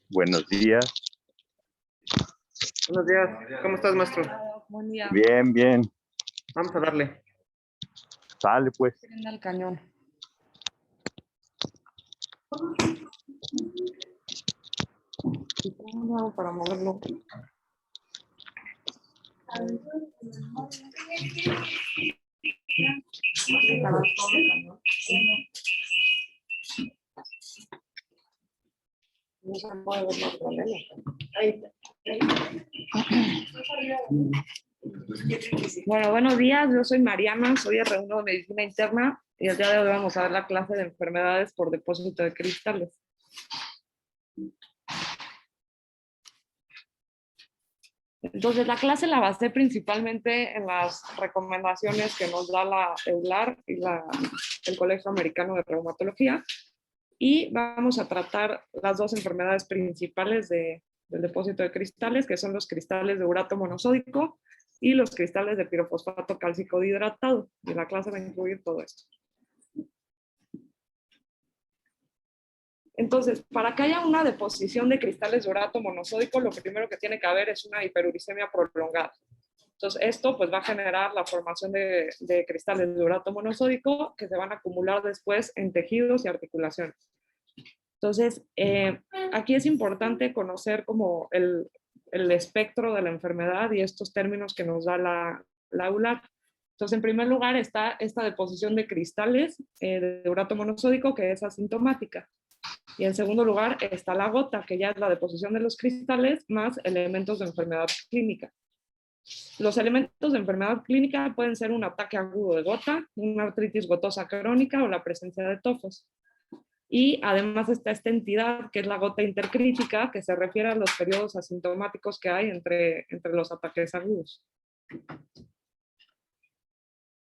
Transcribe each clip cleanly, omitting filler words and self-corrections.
Buenos días. Buenos días. ¿Cómo estás, maestro? Buen día. Bien, bien. Vamos a darle. Sale, pues. Prenda el cañón. ¿Y cómo hago para moverlo? No se puede ver más problema. Ahí está. Bueno, buenos días. Yo soy Mariana, soy R1 de Medicina Interna y el día de hoy vamos a ver la clase de enfermedades por depósito de cristales. Entonces, la clase la basé principalmente en las recomendaciones que nos da la EULAR y el Colegio Americano de Reumatología. Y vamos a tratar las dos enfermedades principales del depósito de cristales, que son los cristales de urato monosódico y los cristales de pirofosfato cálcico dihidratado. Y la clase va a incluir todo esto. Entonces, para que haya una deposición de cristales de urato monosódico, lo primero que tiene que haber es una hiperuricemia prolongada. Entonces, esto pues va a generar la formación de cristales de urato monosódico que se van a acumular después en tejidos y articulaciones. Entonces, aquí es importante conocer como el espectro de la enfermedad y estos términos que nos da la EULAR. Entonces, en primer lugar está esta deposición de cristales de urato monosódico que es asintomática. Y en segundo lugar está la gota, que ya es la deposición de los cristales más elementos de enfermedad clínica. Los elementos de enfermedad clínica pueden ser un ataque agudo de gota, una artritis gotosa crónica o la presencia de tofos. Y además está esta entidad que es la gota intercrítica, que se refiere a los periodos asintomáticos que hay entre los ataques agudos.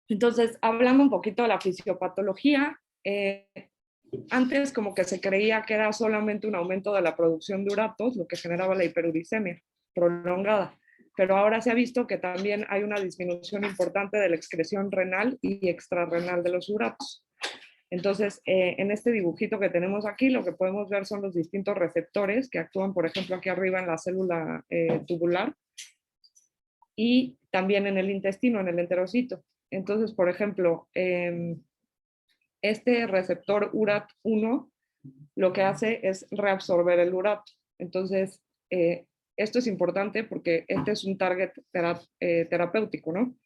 Entonces, hablando un poquito de la fisiopatología, antes como que se creía que era solamente un aumento de la producción de uratos, lo que generaba la hiperuricemia prolongada. Pero ahora se ha visto que también hay una disminución importante de la excreción renal y extrarrenal de los uratos. Entonces, en este dibujito que tenemos aquí, lo que podemos ver son los distintos receptores que actúan, por ejemplo, aquí arriba en la célula tubular y también en el intestino, en el enterocito. Entonces, por ejemplo, este receptor URAT1 lo que hace es reabsorber el urato. Entonces, esto es importante porque este es un target terapéutico, ¿no?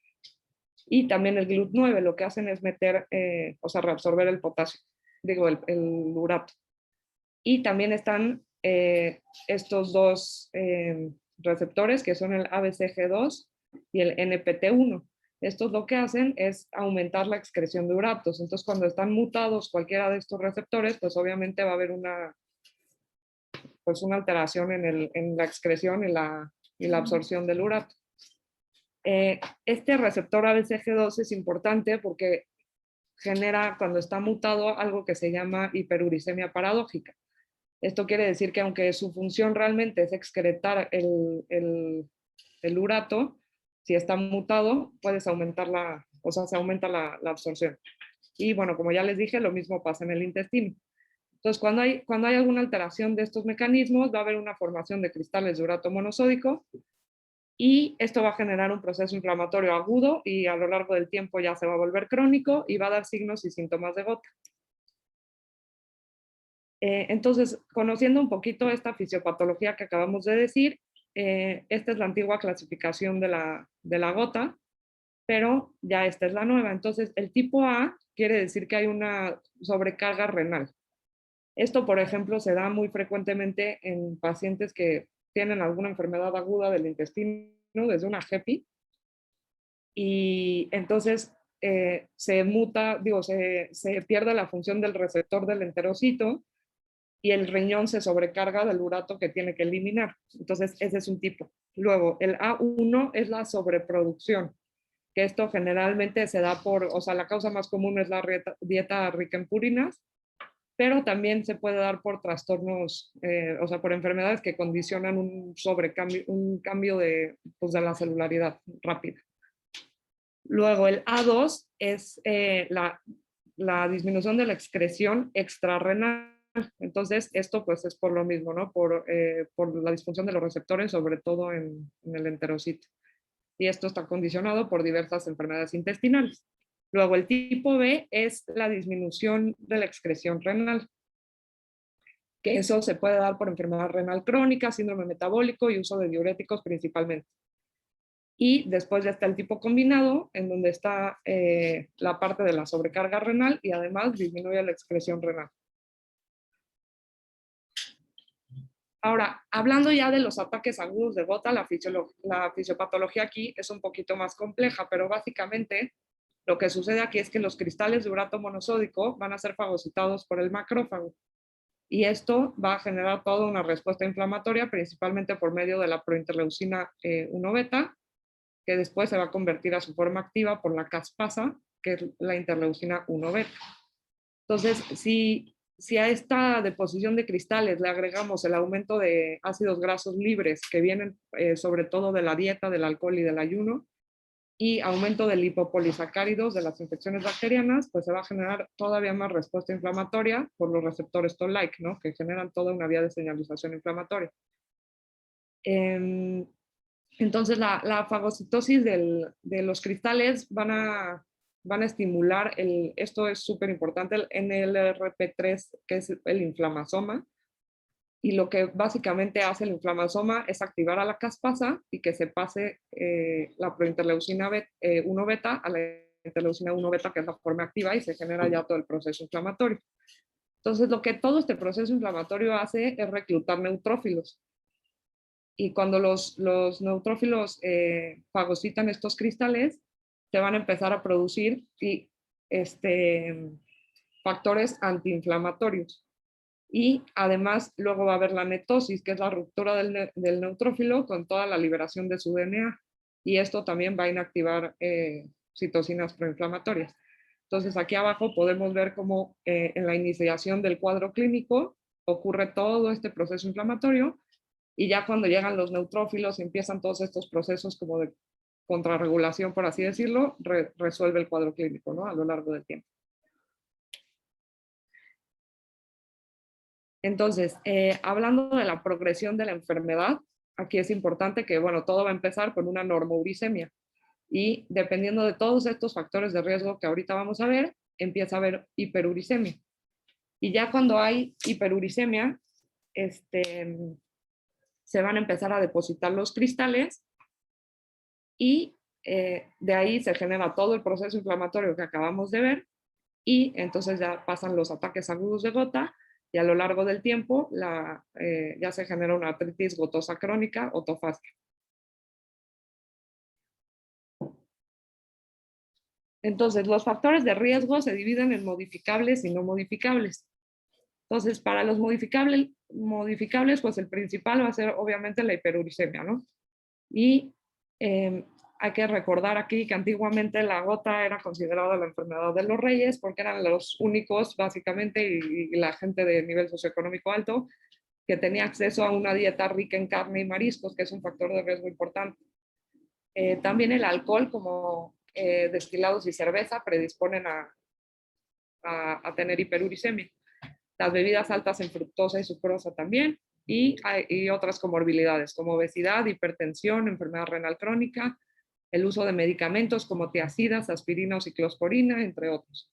Y también el GLUT9 lo que hacen es meter, o sea, reabsorber el potasio, digo, el urato. Y también están estos dos receptores que son el ABCG2 y el NPT1. Estos lo que hacen es aumentar la excreción de uratos. Entonces, cuando están mutados cualquiera de estos receptores, pues obviamente va a haber una alteración en la excreción y la absorción del urato. Este receptor ABCG2 es importante porque genera, cuando está mutado, algo que se llama hiperuricemia paradójica. Esto quiere decir que aunque su función realmente es excretar el urato, si está mutado, puedes aumentar se aumenta la absorción. Y bueno, como ya les dije, lo mismo pasa en el intestino. Entonces, cuando hay alguna alteración de estos mecanismos, va a haber una formación de cristales de urato monosódico y esto va a generar un proceso inflamatorio agudo y a lo largo del tiempo ya se va a volver crónico y va a dar signos y síntomas de gota. Entonces, conociendo un poquito esta fisiopatología que acabamos de decir, esta es la antigua clasificación de la gota, pero ya esta es la nueva. Entonces, el tipo A quiere decir que hay una sobrecarga renal. Esto, por ejemplo, se da muy frecuentemente en pacientes que tienen alguna enfermedad aguda del intestino, desde una GEPI, y entonces se pierde la función del receptor del enterocito y el riñón se sobrecarga del urato que tiene que eliminar. Entonces, ese es un tipo. Luego, el A1 es la sobreproducción, que esto generalmente se da la causa más común es la dieta rica en purinas, pero también se puede dar por trastornos, por enfermedades que condicionan un cambio de la celularidad rápida. Luego, el A2 es la disminución de la excreción extrarrenal. Entonces, esto pues es por lo mismo, ¿no? Por la disfunción de los receptores, sobre todo en el enterocito. Y esto está condicionado por diversas enfermedades intestinales. Luego, el tipo B es la disminución de la excreción renal, que eso se puede dar por enfermedad renal crónica, síndrome metabólico y uso de diuréticos principalmente. Y después ya está el tipo combinado, en donde está la parte de la sobrecarga renal y además disminuye la excreción renal. Ahora, hablando ya de los ataques agudos de gota, la fisiopatología aquí es un poquito más compleja, pero básicamente lo que sucede aquí es que los cristales de urato monosódico van a ser fagocitados por el macrófago. Y esto va a generar toda una respuesta inflamatoria, principalmente por medio de la prointerleucina 1 beta, que después se va a convertir a su forma activa por la caspasa, que es la interleucina 1 beta. Entonces, si a esta deposición de cristales le agregamos el aumento de ácidos grasos libres que vienen sobre todo de la dieta, del alcohol y del ayuno, y aumento de lipopolisacáridos de las infecciones bacterianas, pues se va a generar todavía más respuesta inflamatoria por los receptores Toll-like, ¿no? Que generan toda una vía de señalización inflamatoria. Entonces, la fagocitosis de los cristales van a estimular, esto es súper importante, el NLRP3, que es el inflamasoma, y lo que básicamente hace el inflamasoma es activar a la caspasa y que se pase la prointerleucina 1 beta a la interleucina 1 beta, que es la forma activa, y se genera ya todo el proceso inflamatorio. Entonces, lo que todo este proceso inflamatorio hace es reclutar neutrófilos. Y cuando los neutrófilos fagocitan estos cristales, se van a empezar a producir factores antiinflamatorios. Y además luego va a haber la netosis, que es la ruptura del neutrófilo con toda la liberación de su DNA. Y esto también va a inactivar citocinas proinflamatorias. Entonces aquí abajo podemos ver cómo en la iniciación del cuadro clínico ocurre todo este proceso inflamatorio y ya cuando llegan los neutrófilos y empiezan todos estos procesos como de contrarregulación, por así decirlo, resuelve el cuadro clínico, ¿no? A lo largo del tiempo. Entonces, hablando de la progresión de la enfermedad, aquí es importante que, bueno, todo va a empezar con una normouricemia. Y dependiendo de todos estos factores de riesgo que ahorita vamos a ver, empieza a haber hiperuricemia. Y ya cuando hay hiperuricemia, se van a empezar a depositar los cristales y de ahí se genera todo el proceso inflamatorio que acabamos de ver y entonces ya pasan los ataques agudos de gota y a lo largo del tiempo ya se genera una artritis gotosa crónica o tofástica. Entonces, los factores de riesgo se dividen en modificables y no modificables. Entonces, para los modificables, pues el principal va a ser obviamente la hiperuricemia, ¿no? Y hay que recordar aquí que antiguamente la gota era considerada la enfermedad de los reyes porque eran los únicos, básicamente, y la gente de nivel socioeconómico alto, que tenía acceso a una dieta rica en carne y mariscos, que es un factor de riesgo importante. También el alcohol, como destilados y cerveza, predisponen a tener hiperuricemia. Las bebidas altas en fructosa y sucrosa también, y otras comorbilidades como obesidad, hipertensión, enfermedad renal crónica, el uso de medicamentos como tiazidas, aspirina o ciclosporina, entre otros.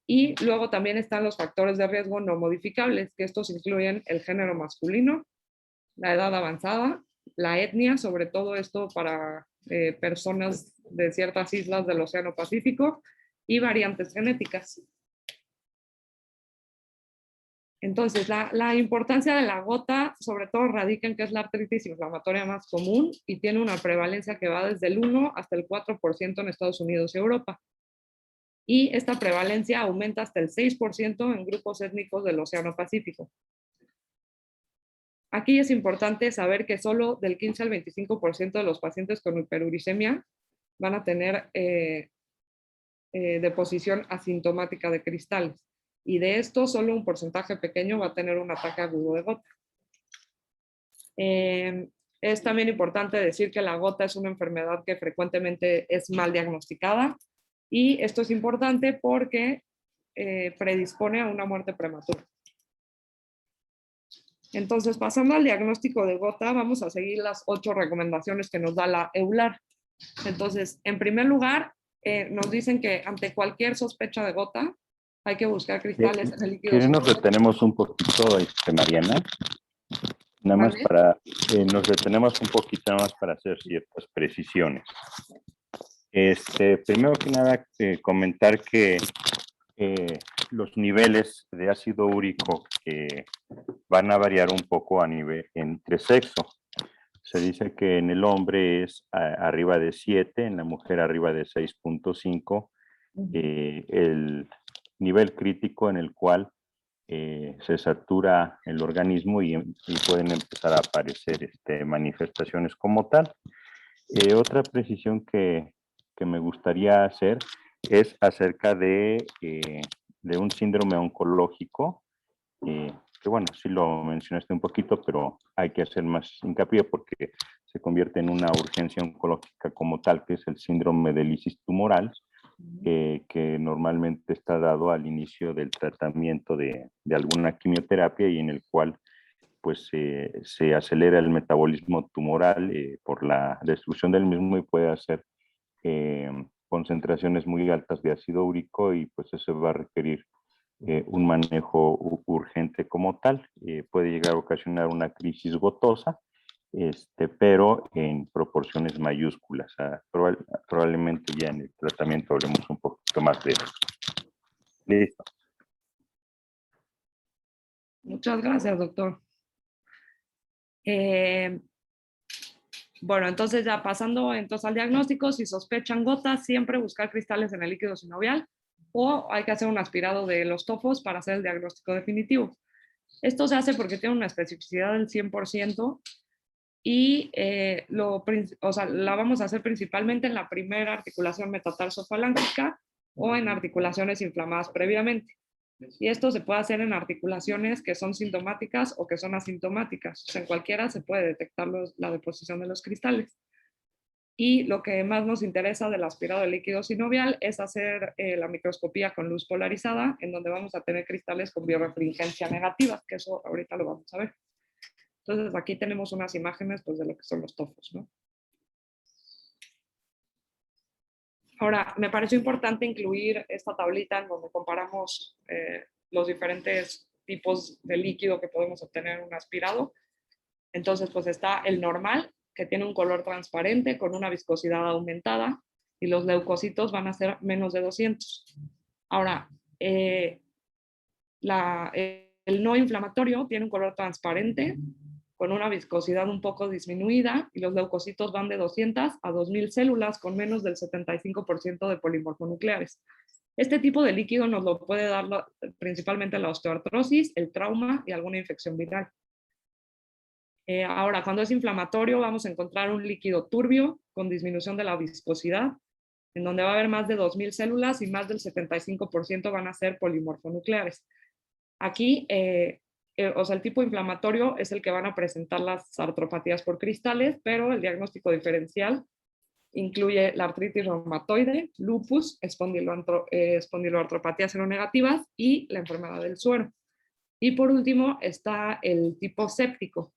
Y luego también están los factores de riesgo no modificables, que estos incluyen el género masculino, la edad avanzada, la etnia, sobre todo esto para personas de ciertas islas del Océano Pacífico, y variantes genéticas. Entonces, la importancia de la gota, sobre todo, radica en que es la artritis inflamatoria más común y tiene una prevalencia que va desde el 1 hasta el 4% en Estados Unidos y Europa. Y esta prevalencia aumenta hasta el 6% en grupos étnicos del Océano Pacífico. Aquí es importante saber que solo del 15 al 25% de los pacientes con hiperuricemia van a tener deposición asintomática de cristales. Y de esto, solo un porcentaje pequeño va a tener un ataque agudo de gota. Es también importante decir que la gota es una enfermedad que frecuentemente es mal diagnosticada. Y esto es importante porque predispone a una muerte prematura. Entonces, pasando al diagnóstico de gota, vamos a seguir las 8 recomendaciones que nos da la EULAR. Entonces, en primer lugar, nos dicen que ante cualquier sospecha de gota, hay que buscar cristales en el líquido. Que nos detenemos un poquito, Mariana. Nada más para, nos detenemos un poquito nada más para hacer ciertas precisiones. Primero que nada, comentar que los niveles de ácido úrico van a variar un poco a nivel entre sexo. Se dice que en el hombre es arriba de 7, en la mujer arriba de 6.5, el nivel crítico en el cual se satura el organismo y pueden empezar a aparecer manifestaciones como tal. Otra precisión que me gustaría hacer es acerca de un síndrome oncológico, que bueno, sí lo mencionaste un poquito, pero hay que hacer más hincapié porque se convierte en una urgencia oncológica como tal, que es el síndrome de lisis tumoral, que normalmente está dado al inicio del tratamiento de alguna quimioterapia y en el cual pues se acelera el metabolismo tumoral por la destrucción del mismo y puede hacer concentraciones muy altas de ácido úrico y pues eso va a requerir un manejo urgente como tal. Puede llegar a ocasionar una crisis gotosa, pero en proporciones mayúsculas. Probablemente ya en el tratamiento hablemos un poquito más de eso. Listo. Muchas gracias, doctor. Bueno, entonces ya pasando al diagnóstico, si sospechan gotas, siempre buscar cristales en el líquido sinovial o hay que hacer un aspirado de los tofos para hacer el diagnóstico definitivo. Esto se hace porque tiene una especificidad del 100% y la vamos a hacer principalmente en la primera articulación metatarsofalángica o en articulaciones inflamadas previamente. Y esto se puede hacer en articulaciones que son sintomáticas o que son asintomáticas. O sea, en cualquiera se puede detectar la deposición de los cristales. Y lo que más nos interesa del aspirado de líquido sinovial es hacer la microscopía con luz polarizada, en donde vamos a tener cristales con biorefringencia negativa, que eso ahorita lo vamos a ver. Entonces aquí tenemos unas imágenes pues, de lo que son los tofos, ¿no? Ahora, me pareció importante incluir esta tablita en donde comparamos los diferentes tipos de líquido que podemos obtener en un aspirado. Entonces, pues está el normal, que tiene un color transparente con una viscosidad aumentada y los leucocitos van a ser menos de 200. Ahora, el no inflamatorio tiene un color transparente con una viscosidad un poco disminuida y los leucocitos van de 200 a 2000 células con menos del 75% de polimorfonucleares. Este tipo de líquido nos lo puede dar principalmente la osteoartrosis, el trauma y alguna infección viral. Ahora, cuando es inflamatorio, vamos a encontrar un líquido turbio con disminución de la viscosidad, en donde va a haber más de 2000 células y más del 75% van a ser polimorfonucleares. Aquí, o sea, el tipo inflamatorio es el que van a presentar las artropatías por cristales, pero el diagnóstico diferencial incluye la artritis reumatoide, lupus, espondiloartropatías seronegativas y la enfermedad del suero. Y por último está el tipo séptico,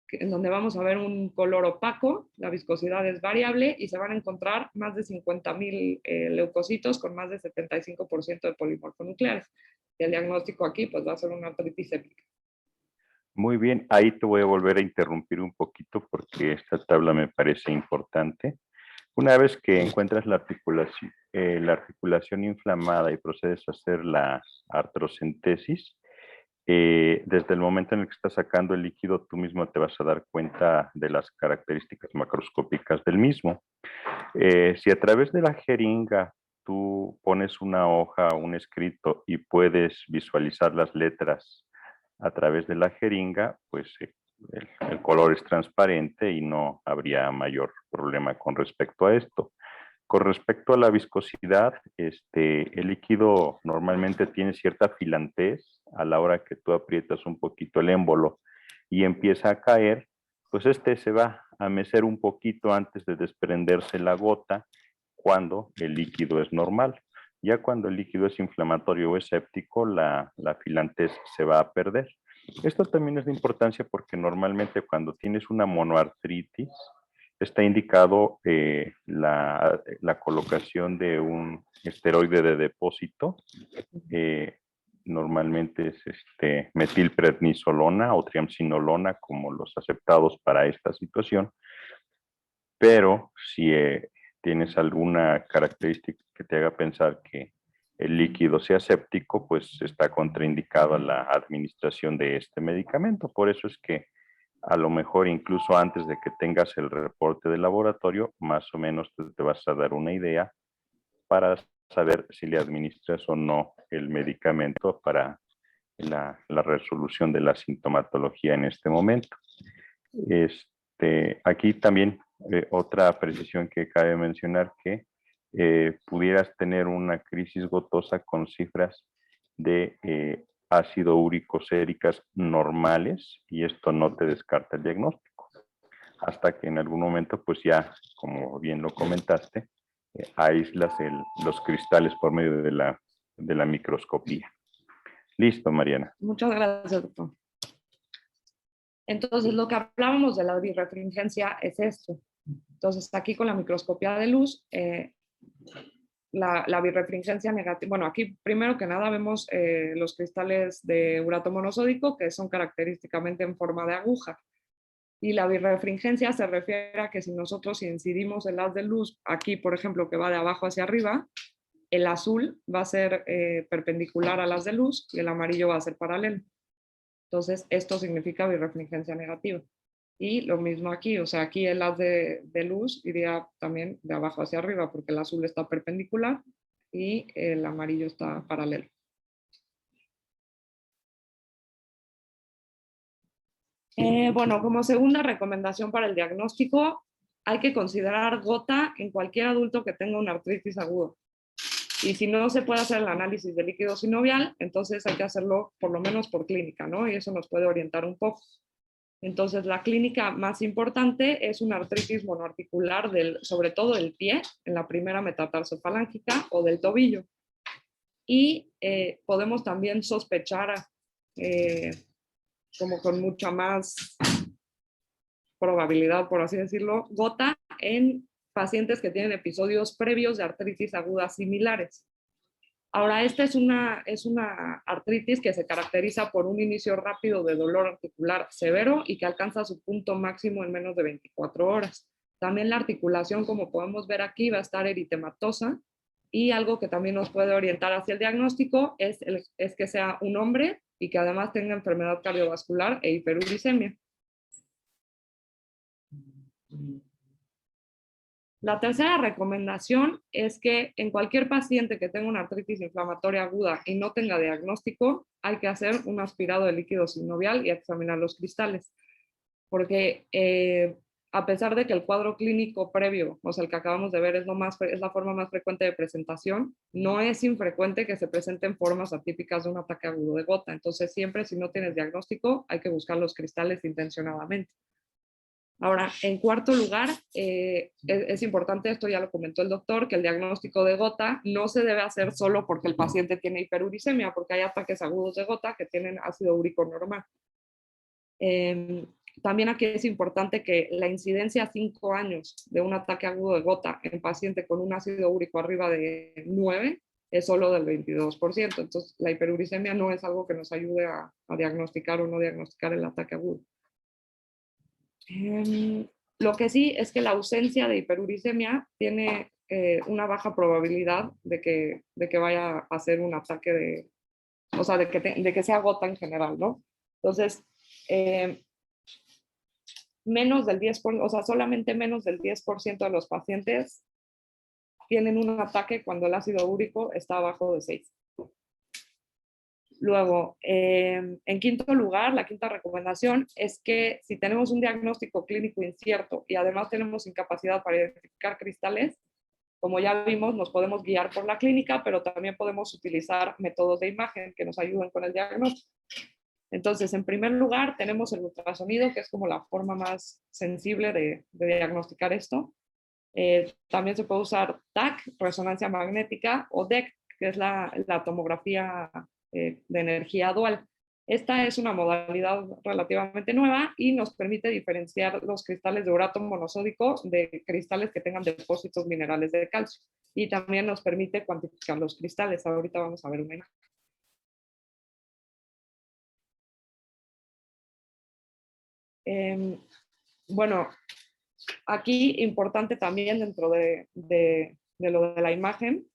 en donde vamos a ver un color opaco, la viscosidad es variable y se van a encontrar más de 50.000 leucocitos con más de 75% de polimorfonucleares. Y el diagnóstico aquí pues va a ser una artritis séptica. Muy bien, ahí te voy a volver a interrumpir un poquito porque esta tabla me parece importante. Una vez que encuentras la articulación inflamada y procedes a hacer la artrocentesis, desde el momento en el que estás sacando el líquido, tú mismo te vas a dar cuenta de las características macroscópicas del mismo. Si a través de la jeringa tú pones una hoja, un escrito y puedes visualizar las letras a través de la jeringa, pues el color es transparente y no habría mayor problema con respecto a esto. Con respecto a la viscosidad, el líquido normalmente tiene cierta filantez a la hora que tú aprietas un poquito el émbolo y empieza a caer, pues se va a mecer un poquito antes de desprenderse la gota cuando el líquido es normal. Ya cuando el líquido es inflamatorio o escéptico, la filantez se va a perder. Esto también es de importancia porque normalmente cuando tienes una monoartritis, está indicado la colocación de un esteroide de depósito. Normalmente es metilprednisolona o triamcinolona como los aceptados para esta situación. Pero si tienes alguna característica que te haga pensar que el líquido sea séptico, pues está contraindicada la administración de este medicamento. Por eso es que a lo mejor incluso antes de que tengas el reporte del laboratorio, más o menos te vas a dar una idea para saber si le administras o no el medicamento para la resolución de la sintomatología en este momento. Aquí también otra precisión que cabe mencionar que pudieras tener una crisis gotosa con cifras de ácido úrico séricas normales y esto no te descarta el diagnóstico. Hasta que en algún momento, pues ya, como bien lo comentaste, aíslas los cristales por medio de la microscopía. Listo, Mariana. Muchas gracias, doctor. Entonces, lo que hablábamos de la birefringencia es esto. Entonces, aquí con la microscopía de luz, la birefringencia negativa, bueno, aquí primero que nada vemos los cristales de urato monosódico que son característicamente en forma de aguja. Y la birefringencia se refiere a que si nosotros incidimos el haz de luz aquí, por ejemplo, que va de abajo hacia arriba, el azul va a ser perpendicular al haz de luz y el amarillo va a ser paralelo. Entonces, esto significa birefringencia negativa. Y lo mismo aquí, o sea, aquí el haz de luz iría también de abajo hacia arriba porque el azul está perpendicular y el amarillo está paralelo. Bueno, como segunda recomendación para el diagnóstico, hay que considerar gota en cualquier adulto que tenga una artritis aguda. Y si no se puede hacer el análisis de líquido sinovial, entonces hay que hacerlo por lo menos por clínica, ¿no? Y eso nos puede orientar un poco. Entonces, la clínica más importante es una artritis monoarticular, sobre todo del pie, en la primera metatarsofalángica o del tobillo. Y podemos también sospechar, como con mucha más probabilidad, por así decirlo, gota en pacientes que tienen episodios previos de artritis aguda similares. Ahora, esta es una artritis que se caracteriza por un inicio rápido de dolor articular severo y que alcanza su punto máximo en menos de 24 horas. También la articulación, como podemos ver aquí, va a estar eritematosa y algo que también nos puede orientar hacia el diagnóstico es que sea un hombre y que además tenga enfermedad cardiovascular e hiperuricemia. La tercera recomendación es que en cualquier paciente que tenga una artritis inflamatoria aguda y no tenga diagnóstico, hay que hacer un aspirado de líquido sinovial y examinar los cristales. Porque a pesar de que el cuadro clínico previo, o sea, el que acabamos de ver, es la forma más frecuente de presentación, no es infrecuente que se presenten formas atípicas de un ataque agudo de gota. Entonces, siempre si no tienes diagnóstico, hay que buscar los cristales intencionadamente. Ahora, en cuarto lugar, es importante, esto ya lo comentó el doctor, que el diagnóstico de gota no se debe hacer solo porque el paciente tiene hiperuricemia, porque hay ataques agudos de gota que tienen ácido úrico normal. También aquí es importante que la incidencia a 5 años de un ataque agudo de gota en paciente con un ácido úrico arriba de 9 es solo del 22%. Entonces, la hiperuricemia no es algo que nos ayude a diagnosticar o no diagnosticar el ataque agudo. Lo que sí es que la ausencia de hiperuricemia tiene una baja probabilidad de que vaya a ser un ataque de, o sea, de que sea gota en general, ¿no? Entonces, menos del 10%, o sea, solamente menos del 10% de los pacientes tienen un ataque cuando el ácido úrico está abajo de 6. Luego, en quinto lugar, la quinta recomendación es que si tenemos un diagnóstico clínico incierto y además tenemos incapacidad para identificar cristales, como ya vimos, nos podemos guiar por la clínica, pero también podemos utilizar métodos de imagen que nos ayuden con el diagnóstico. Entonces, en primer lugar, tenemos el ultrasonido, que es como la forma más sensible de diagnosticar esto. También se puede usar TAC, resonancia magnética, o DEC, que es la tomografía de energía dual. Esta es una modalidad relativamente nueva y nos permite diferenciar los cristales de urato monosódico de cristales que tengan depósitos minerales de calcio. Y también nos permite cuantificar los cristales. Ahorita vamos a ver una imagen. Bueno, aquí importante también dentro de lo de la imagen,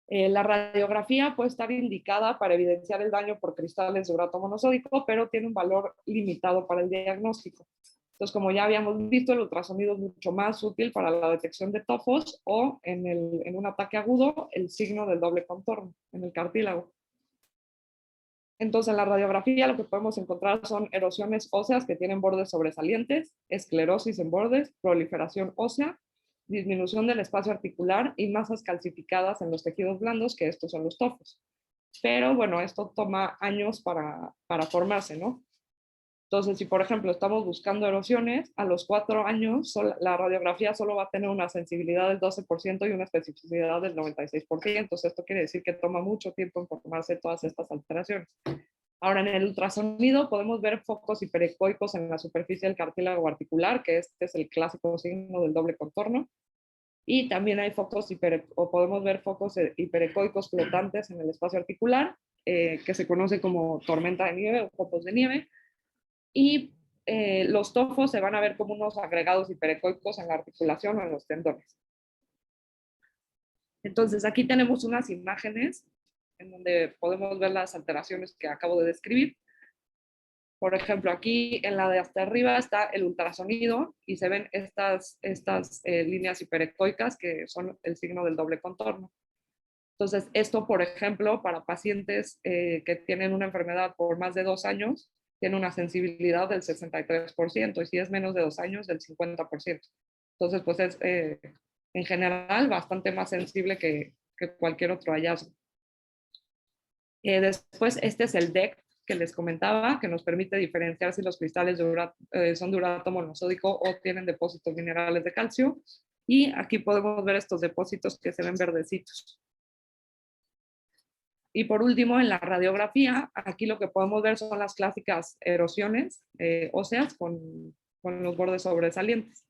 la radiografía puede estar indicada para evidenciar el daño por cristales de urato monosódico, pero tiene un valor limitado para el diagnóstico. Entonces, como ya habíamos visto, el ultrasonido es mucho más útil para la detección de tofos o en un ataque agudo, el signo del doble contorno en el cartílago. Entonces, en la radiografía lo que podemos encontrar son erosiones óseas que tienen bordes sobresalientes, esclerosis en bordes, proliferación ósea, disminución del espacio articular y masas calcificadas en los tejidos blandos, que estos son los tofos. Pero bueno, esto toma años para formarse, ¿no? Entonces, si por ejemplo estamos buscando erosiones, a los 4 años la radiografía solo va a tener una sensibilidad del 12% y una especificidad del 96%. Entonces, esto quiere decir que toma mucho tiempo en formarse todas estas alteraciones. Ahora, en el ultrasonido podemos ver focos hiperecoicos en la superficie del cartílago articular, que este es el clásico signo del doble contorno. Y también hay podemos ver focos hiperecoicos flotantes en el espacio articular, que se conoce como tormenta de nieve o copos de nieve. Y los tofos se van a ver como unos agregados hiperecoicos en la articulación o en los tendones. Entonces, aquí tenemos unas imágenes en donde podemos ver las alteraciones que acabo de describir. Por ejemplo, aquí en la de hasta arriba está el ultrasonido y se ven estas líneas hiperecoicas que son el signo del doble contorno. Entonces, esto, por ejemplo, para pacientes que tienen una enfermedad por más de 2 años, tiene una sensibilidad del 63% y si es menos de 2 años, del 50%. Entonces, pues es en general bastante más sensible que cualquier otro hallazgo. Después, este es el DEC que les comentaba, que nos permite diferenciar si los cristales son de urato monosódico o tienen depósitos minerales de calcio. Y aquí podemos ver estos depósitos que se ven verdecitos. Y por último, en la radiografía, aquí lo que podemos ver son las clásicas erosiones óseas con los bordes sobresalientes.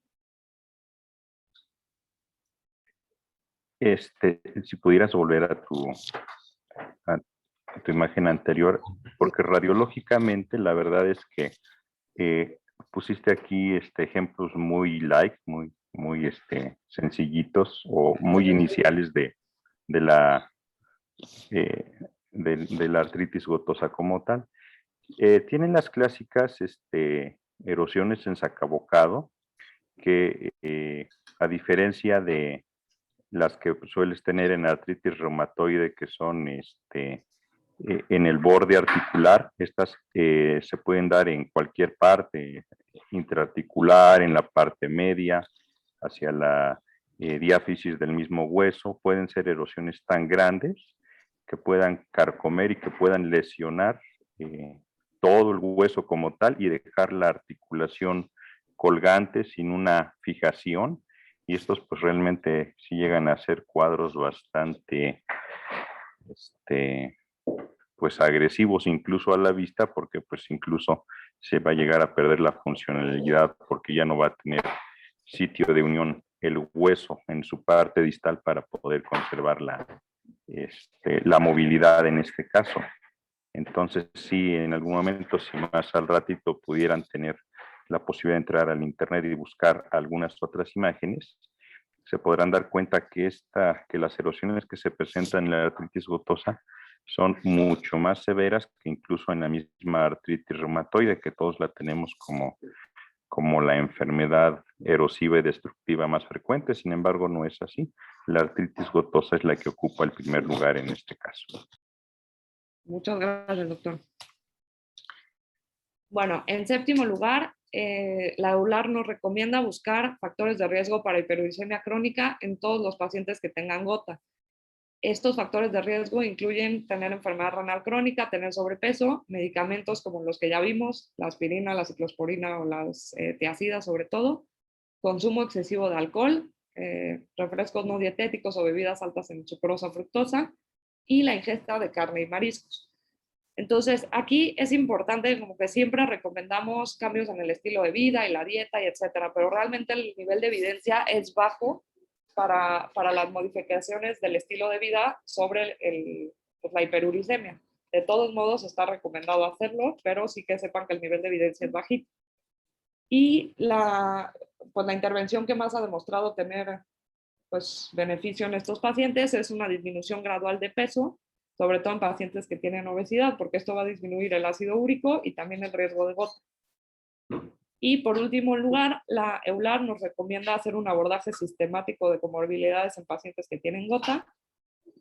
Si pudieras volver a tu imagen anterior, porque radiológicamente la verdad es que pusiste aquí ejemplos muy light, muy sencillitos o muy iniciales de la artritis gotosa como tal. Tienen las clásicas erosiones en sacabocado, que a diferencia de las que sueles tener en artritis reumatoide, que son en el borde articular, estas se pueden dar en cualquier parte, intraarticular, en la parte media, hacia la diáfisis del mismo hueso. Pueden ser erosiones tan grandes que puedan carcomer y que puedan lesionar todo el hueso como tal y dejar la articulación colgante sin una fijación. Y estos pues realmente sí llegan a ser cuadros bastante pues agresivos incluso a la vista, porque pues incluso se va a llegar a perder la funcionalidad porque ya no va a tener sitio de unión el hueso en su parte distal para poder conservar la movilidad en este caso. Entonces, sí, en algún momento, si más al ratito pudieran tener la posibilidad de entrar al internet y buscar algunas otras imágenes, se podrán dar cuenta que las erosiones que se presentan en la artritis gotosa son mucho más severas que incluso en la misma artritis reumatoide, que todos la tenemos como la enfermedad erosiva y destructiva más frecuente. Sin embargo, no es así. La artritis gotosa es la que ocupa el primer lugar en este caso. Muchas gracias, doctor. Bueno, en séptimo lugar, la EULAR nos recomienda buscar factores de riesgo para hiperuricemia crónica en todos los pacientes que tengan gota. Estos factores de riesgo incluyen tener enfermedad renal crónica, tener sobrepeso, medicamentos como los que ya vimos, la aspirina, la ciclosporina o las tiazidas sobre todo, consumo excesivo de alcohol, refrescos no dietéticos o bebidas altas en sucrosa fructosa y la ingesta de carne y mariscos. Entonces, aquí es importante, como que siempre recomendamos cambios en el estilo de vida y la dieta y etcétera, pero realmente el nivel de evidencia es bajo para las modificaciones del estilo de vida sobre pues la hiperuricemia. De todos modos, está recomendado hacerlo, pero sí que sepan que el nivel de evidencia es bajito. Y pues la intervención que más ha demostrado tener pues, beneficio en estos pacientes es una disminución gradual de peso, sobre todo en pacientes que tienen obesidad, porque esto va a disminuir el ácido úrico y también el riesgo de gota. Y por último lugar, la EULAR nos recomienda hacer un abordaje sistemático de comorbilidades en pacientes que tienen gota.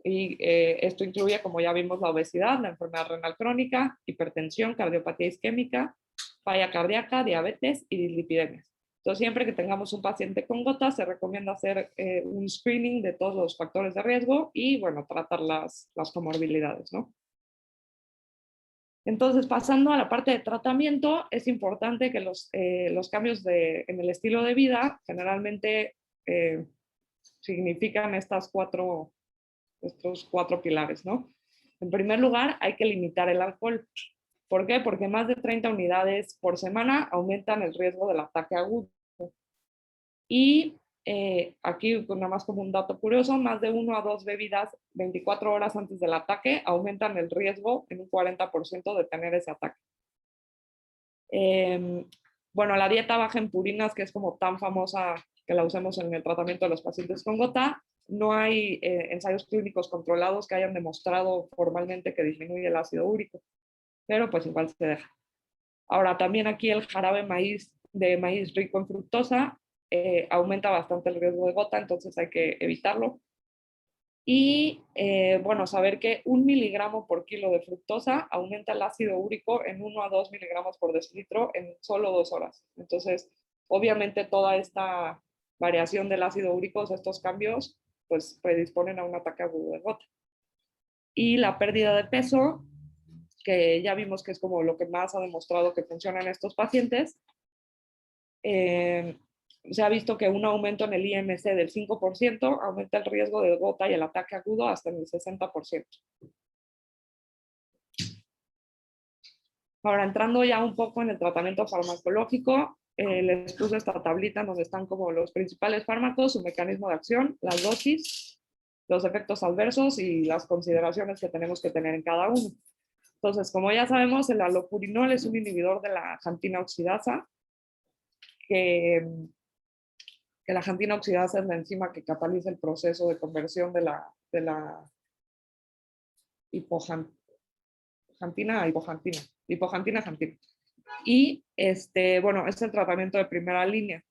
Y esto incluye, como ya vimos, la obesidad, la enfermedad renal crónica, hipertensión, cardiopatía isquémica, falla cardíaca, diabetes y dislipidemias. Entonces, siempre que tengamos un paciente con gota, se recomienda hacer un screening de todos los factores de riesgo y, bueno, tratar las comorbilidades, ¿no? Entonces, pasando a la parte de tratamiento, es importante que los cambios en el estilo de vida generalmente significan estos cuatro pilares, ¿no? En primer lugar, hay que limitar el alcohol. ¿Por qué? Porque más de 30 unidades por semana aumentan el riesgo del ataque agudo. Y aquí, nada más como un dato curioso, más de 1 a 2 bebidas 24 horas antes del ataque aumentan el riesgo en un 40% de tener ese ataque. Bueno, la dieta baja en purinas, que es como tan famosa que la usemos en el tratamiento de los pacientes con gota, no hay ensayos clínicos controlados que hayan demostrado formalmente que disminuye el ácido úrico, pero pues igual se deja. Ahora, también aquí el jarabe de maíz rico en fructosa aumenta bastante el riesgo de gota, entonces hay que evitarlo. Y bueno, saber que 1 miligramo por kilo de fructosa aumenta el ácido úrico en 1 a 2 miligramos por decilitro en solo 2 horas. Entonces, obviamente toda esta variación del ácido úrico, estos cambios, pues predisponen a un ataque agudo de gota. Y la pérdida de peso, que ya vimos que es como lo que más ha demostrado que funciona en estos pacientes, se ha visto que un aumento en el IMC del 5% aumenta el riesgo de gota y el ataque agudo hasta en el 60%. Ahora, entrando ya un poco en el tratamiento farmacológico, les puse esta tablita donde están como los principales fármacos, su mecanismo de acción, las dosis, los efectos adversos y las consideraciones que tenemos que tener en cada uno. Entonces, como ya sabemos, el alopurinol es un inhibidor de la xantina oxidasa, que la xantina oxidasa es la enzima que cataliza el proceso de conversión de la hipoxantina a hipoxantina. Hipoxantina a xantina. Y bueno, es el tratamiento de primera línea.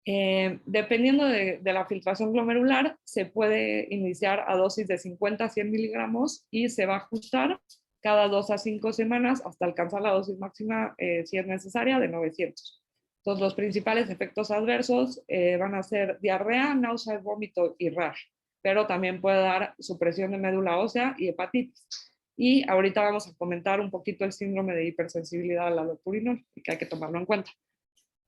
Dependiendo de la filtración glomerular, se puede iniciar a dosis de 50 a 100 miligramos y se va a ajustar cada 2 a 5 semanas hasta alcanzar la dosis máxima, si es necesaria, de 900. Entonces, los principales efectos adversos van a ser diarrea, náusea, vómito y rash, pero también puede dar supresión de médula ósea y hepatitis. Y ahorita vamos a comentar un poquito el síndrome de hipersensibilidad a la allopurinol, y que hay que tomarlo en cuenta.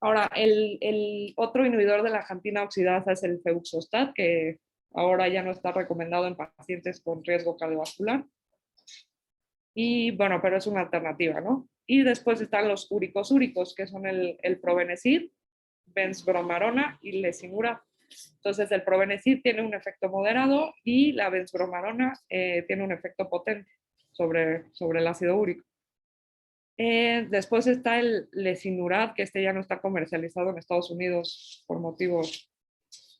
Ahora, el otro inhibidor de la jantina oxidasa es el febuxostat, que ahora ya no está recomendado en pacientes con riesgo cardiovascular. Y bueno, pero es una alternativa, ¿no? Y después están los úricos, que son el Probenecid, benzbromarona y lesinurad. Entonces, el Probenecid tiene un efecto moderado y la benzbromarona tiene un efecto potente sobre el ácido úrico. Después está el lesinurad, que este ya no está comercializado en Estados Unidos por motivos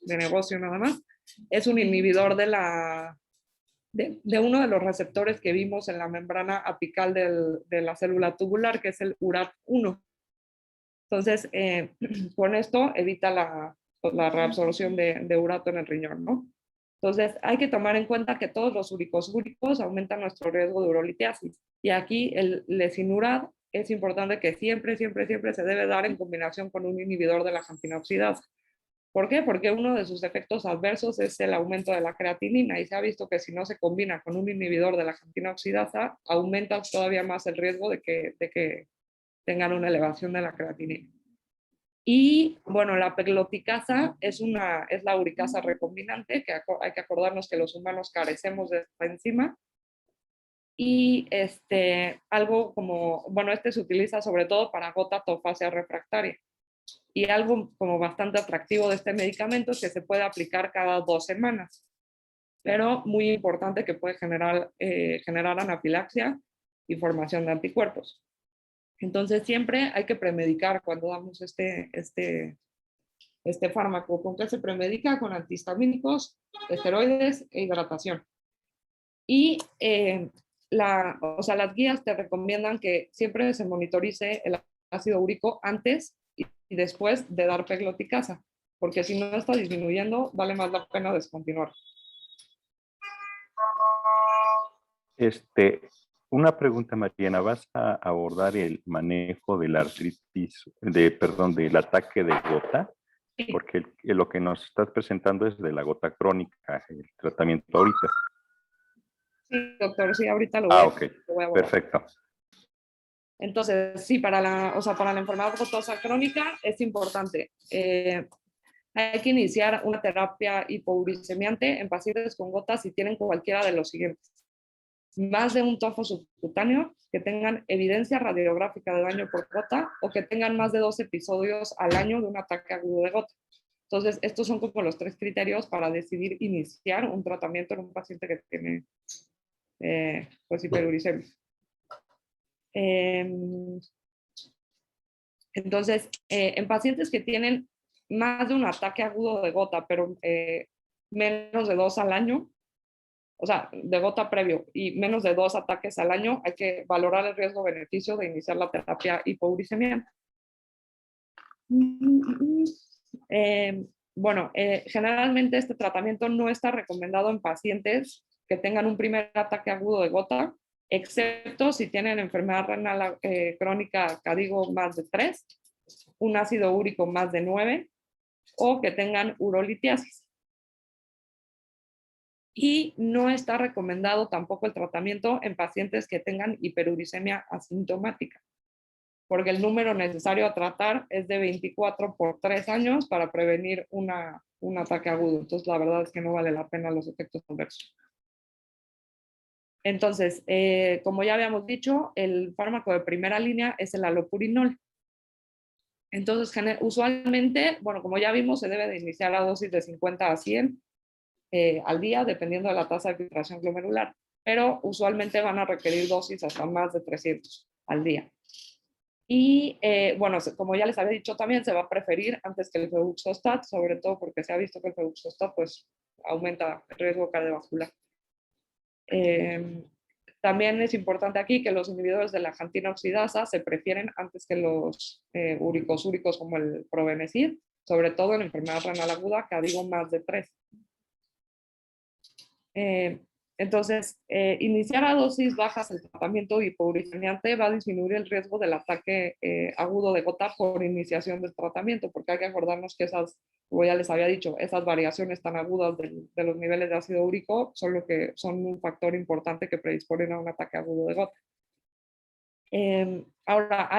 de negocio nada más. Es un inhibidor de uno de los receptores que vimos en la membrana apical de la célula tubular, que es el URAT1. Entonces, con esto evita la reabsorción de urato en el riñón, ¿no? Entonces, hay que tomar en cuenta que todos los úricos aumentan nuestro riesgo de urolitiasis. Y aquí el lesinurad es importante que siempre se debe dar en combinación con un inhibidor de la jantina oxidasa. ¿Por qué? Porque uno de sus efectos adversos es el aumento de la creatinina y se ha visto que si no se combina con un inhibidor de la jantina oxidasa, aumenta todavía más el riesgo de que tengan una elevación de la creatinina. Y bueno, la pegloticasa es la uricasa recombinante, que hay que acordarnos que los humanos carecemos de esta enzima. Y algo como, bueno, se utiliza sobre todo para gota atofasia refractaria. Y algo como bastante atractivo de este medicamento es que se puede aplicar cada 2 semanas, pero muy importante que puede generar anafilaxia y formación de anticuerpos. Entonces siempre hay que premedicar cuando damos este fármaco. ¿Con qué se premedica? Con antihistamínicos, esteroides e hidratación. Y las guías te recomiendan que siempre se monitorice el ácido úrico antes y después de dar pegloticasa, porque si no está disminuyendo, vale más la pena descontinuar. Una pregunta, Mariana, ¿vas a abordar el manejo de la artritis, del ataque de gota? Sí. Porque lo que nos estás presentando es de la gota crónica, el tratamiento ahorita. Sí, doctor, sí, ahorita lo voy a abordar. Perfecto. Entonces, sí, para la enfermedad gotosa crónica es importante. Hay que iniciar una terapia hipouricemiante en pacientes con gotas si tienen cualquiera de los siguientes. Más de un tofo subcutáneo, que tengan evidencia radiográfica de daño por gota o que tengan más de 2 episodios al año de un ataque agudo de gota. Entonces, estos son como los 3 criterios para decidir iniciar un tratamiento en un paciente que tiene hiperuricemia. Entonces, en pacientes que tienen más de un ataque agudo de gota, pero menos de 2 al año, o sea, de gota previo y menos de 2 ataques al año, hay que valorar el riesgo-beneficio de iniciar la terapia hipouricemiante. Generalmente este tratamiento no está recomendado en pacientes que tengan un primer ataque agudo de gota, excepto si tienen enfermedad renal crónica, CADIGO más de 3, un ácido úrico más de 9 o que tengan urolitiasis. Y no está recomendado tampoco el tratamiento en pacientes que tengan hiperuricemia asintomática, porque el número necesario a tratar es de 24 por 3 años para prevenir un ataque agudo. Entonces, la verdad es que no vale la pena los efectos adversos. Entonces, como ya habíamos dicho, el fármaco de primera línea es el allopurinol. Entonces, usualmente, bueno, como ya vimos, se debe de iniciar la dosis de 50 a 100 al día, dependiendo de la tasa de filtración glomerular, pero usualmente van a requerir dosis hasta más de 300 al día. Y bueno, como ya les había dicho también, se va a preferir antes que el febuxostat, sobre todo porque se ha visto que el febuxostat pues aumenta el riesgo cardiovascular. También es importante aquí que los inhibidores de la jantina oxidasa se prefieren antes que los úricos como el Probenecid, sobre todo en enfermedad renal aguda, que digo más de 3. Entonces, iniciar a dosis bajas el tratamiento hipouricemiante va a disminuir el riesgo del ataque agudo de gota por iniciación del tratamiento, porque hay que acordarnos que esas, como ya les había dicho, esas variaciones tan agudas de los niveles de ácido úrico son lo que son un factor importante que predisponen a un ataque agudo de gota. Ahora,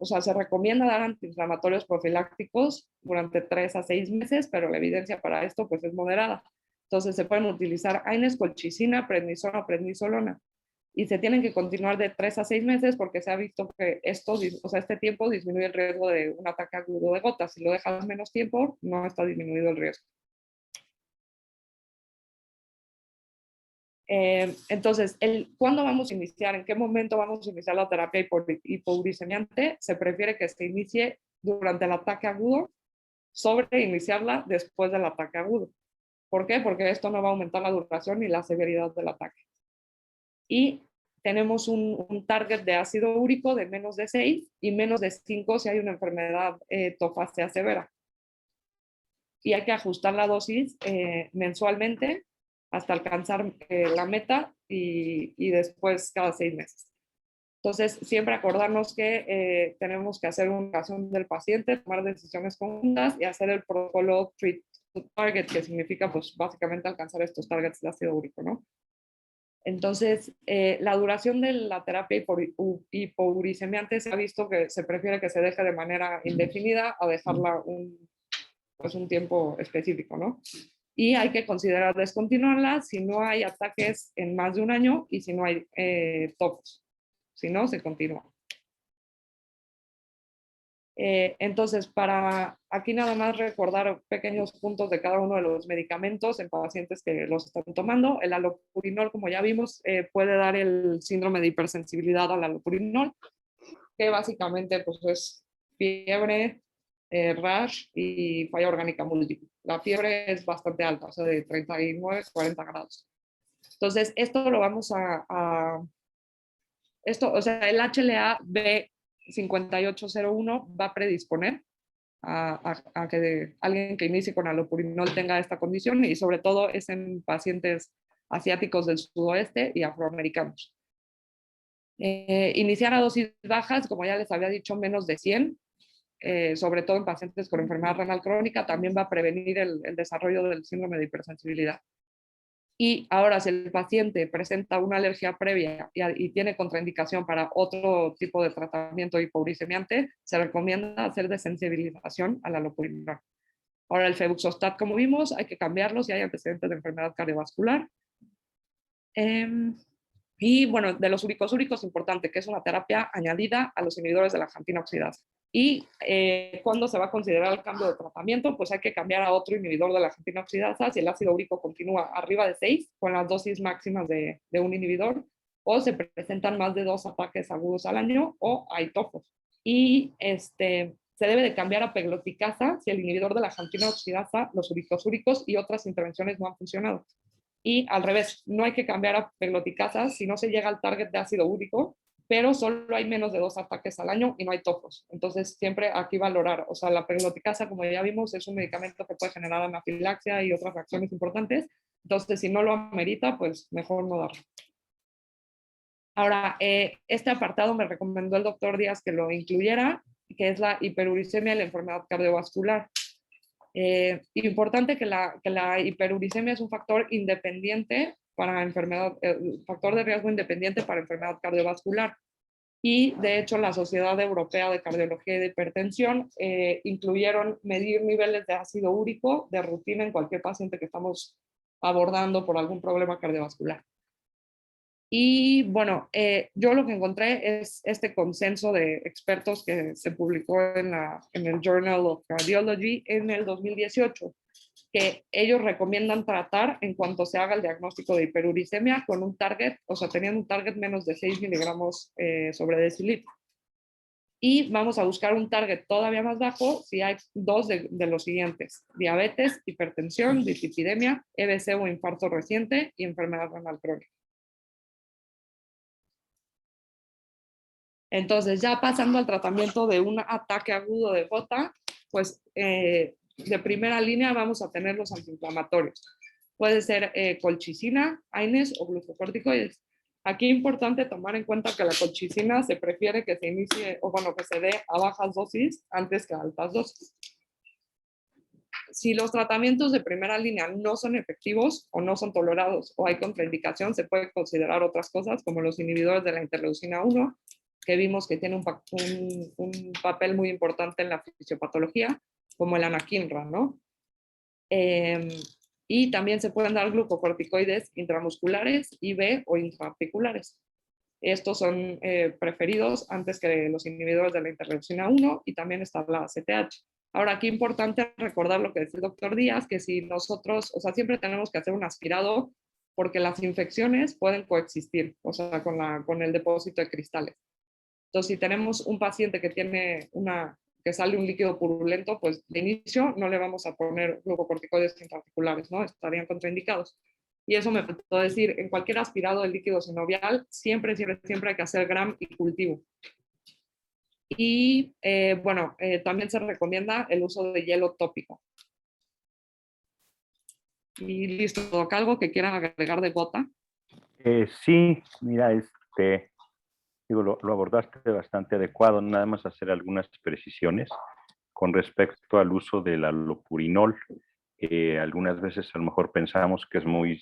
se recomienda dar antiinflamatorios profilácticos durante 3 a 6 meses, pero la evidencia para esto pues es moderada. Entonces se pueden utilizar AINES, colchicina, prednisona o prednisolona. Y se tienen que continuar de 3 a 6 meses porque se ha visto que este tiempo disminuye el riesgo de un ataque agudo de gota. Si lo dejas menos tiempo, no está disminuido el riesgo. Entonces, ¿cuándo vamos a iniciar? ¿En qué momento vamos a iniciar la terapia hipouricemiante? Se prefiere que se inicie durante el ataque agudo sobre iniciarla después del ataque agudo. ¿Por qué? Porque esto no va a aumentar la duración ni la severidad del ataque. Y tenemos un target de ácido úrico de menos de 6 y menos de 5 si hay una enfermedad tofácea severa. Y hay que ajustar la dosis mensualmente hasta alcanzar la meta y después cada 6 meses. Entonces, siempre acordarnos que tenemos que hacer una evaluación del paciente, tomar decisiones conjuntas y hacer el protocolo treat to target, que significa pues básicamente alcanzar estos targets de ácido úrico, ¿no? Entonces, la duración de la terapia hipouricemiante se ha visto que se prefiere que se deje de manera indefinida a dejarla un tiempo específico, ¿no? Y hay que considerar descontinuarla si no hay ataques en más de un año y si no hay tofos. Si no, se continúa. Entonces, para aquí nada más recordar pequeños puntos de cada uno de los medicamentos en pacientes que los están tomando. El allopurinol, como ya vimos, puede dar el síndrome de hipersensibilidad al allopurinol, que básicamente pues, es fiebre, rash y falla orgánica múltiple. La fiebre es bastante alta, o sea, de 39 a 40 grados. Entonces, esto lo vamos o sea, el HLA-B5801 va a predisponer a que alguien que inicie con allopurinol tenga esta condición y sobre todo es en pacientes asiáticos del sudoeste y afroamericanos. Iniciar a dosis bajas, como ya les había dicho, menos de 100, sobre todo en pacientes con enfermedad renal crónica, también va a prevenir el desarrollo del síndrome de hipersensibilidad. Y ahora, si el paciente presenta una alergia previa y tiene contraindicación para otro tipo de tratamiento hipouricemiante, se recomienda hacer desensibilización al allopurinol. Ahora, el febuxostat, como vimos, hay que cambiarlo si hay antecedentes de enfermedad cardiovascular. Y bueno, de los uricosúricos, importante, que es una terapia añadida a los inhibidores de la jantina oxidasa. Y cuando se va a considerar el cambio de tratamiento, pues hay que cambiar a otro inhibidor de la jantina oxidasa si el ácido úrico continúa arriba de 6 con las dosis máximas de un inhibidor, o se presentan más de 2 ataques agudos al año o hay tofos. Y se debe de cambiar a pegloticasa si el inhibidor de la jantina oxidasa, los uricosúricos y otras intervenciones no han funcionado. Y al revés, no hay que cambiar a pegloticasa si no se llega al target de ácido úrico, pero solo hay menos de 2 ataques al año y no hay tofos. Entonces, siempre aquí valorar, o sea, la pegloticasa, como ya vimos, es un medicamento que puede generar anafilaxia y otras reacciones importantes. Entonces, si no lo amerita, pues mejor no darlo. Ahora, este apartado me recomendó el doctor Díaz que lo incluyera, que es la hiperuricemia y la enfermedad cardiovascular. Importante que la hiperuricemia es un factor independiente para enfermedad, factor de riesgo independiente para enfermedad cardiovascular. Y de hecho la Sociedad Europea de Cardiología y de Hipertensión incluyeron medir niveles de ácido úrico de rutina en cualquier paciente que estamos abordando por algún problema cardiovascular. Y bueno, yo lo que encontré es este consenso de expertos que se publicó en el Journal of Cardiology en el 2018, que ellos recomiendan tratar en cuanto se haga el diagnóstico de hiperuricemia con un target, o sea, teniendo un target menos de 6 miligramos sobre decilitro. Y vamos a buscar un target todavía más bajo si hay 2 de los siguientes: diabetes, hipertensión, dislipidemia, EBC o infarto reciente y enfermedad renal crónica. Entonces, ya pasando al tratamiento de un ataque agudo de gota, pues de primera línea vamos a tener los antiinflamatorios. Puede ser colchicina, AINES o glucocorticoides. Aquí es importante tomar en cuenta que la colchicina se prefiere que se inicie, o bueno, que se dé a bajas dosis antes que a altas dosis. Si los tratamientos de primera línea no son efectivos o no son tolerados o hay contraindicación, se puede considerar otras cosas como los inhibidores de la interleucina 1, que vimos que tiene un papel muy importante en la fisiopatología, como el anakinra, ¿no? Y también se pueden dar glucocorticoides intramusculares, IV o intraarticulares. Estos son preferidos antes que los inhibidores de la interleucina 1 y también está la ACTH. Ahora, aquí es importante recordar lo que decía el doctor Díaz, que si nosotros, o sea, siempre tenemos que hacer un aspirado porque las infecciones pueden coexistir, o sea, con el depósito de cristales. Entonces, si tenemos un paciente que tiene que sale un líquido purulento, pues de inicio no le vamos a poner glucocorticoides intraarticulares, ¿no? Estarían contraindicados. Y eso me faltó decir, en cualquier aspirado de líquido sinovial, siempre hay que hacer gram y cultivo. Y bueno, también se recomienda el uso de hielo tópico. Y listo, ¿Doc? ¿Algo que quieran agregar de gota? Sí, mira, digo, lo abordaste bastante adecuado, nada más hacer algunas precisiones con respecto al uso del alopurinol. Algunas veces a lo mejor pensamos que es muy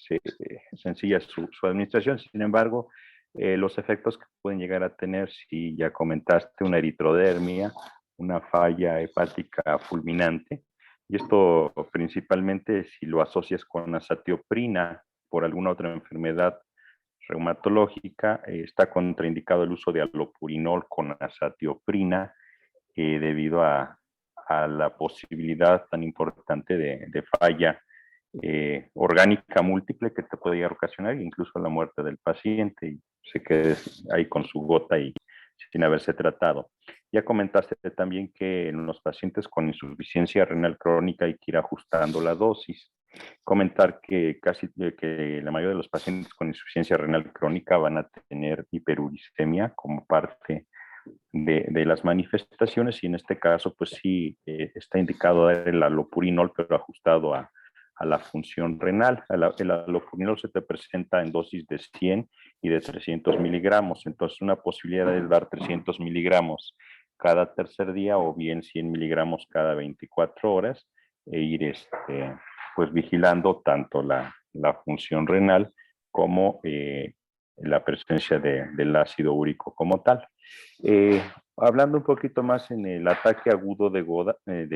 sencilla su administración, sin embargo, los efectos que pueden llegar a tener, si ya comentaste, una eritrodermia, una falla hepática fulminante, y esto principalmente si lo asocias con azatioprina por alguna otra enfermedad reumatológica, está contraindicado el uso de alopurinol con azatioprina debido a la posibilidad tan importante de falla orgánica múltiple que te puede llegar a ocasionar incluso la muerte del paciente y se quede ahí con su gota y sin haberse tratado. Ya comentaste también que en los pacientes con insuficiencia renal crónica hay que ir ajustando la dosis. Comentar que que la mayoría de los pacientes con insuficiencia renal crónica van a tener hiperuricemia como parte de las manifestaciones y en este caso pues sí está indicado dar el alopurinol pero ajustado a la función renal. El alopurinol se te presenta en dosis de 100 y de 300 miligramos, entonces una posibilidad es dar 300 miligramos cada tercer día o bien 100 miligramos cada 24 horas e ir pues vigilando tanto la función renal como la presencia del ácido úrico como tal. Hablando un poquito más en el ataque agudo de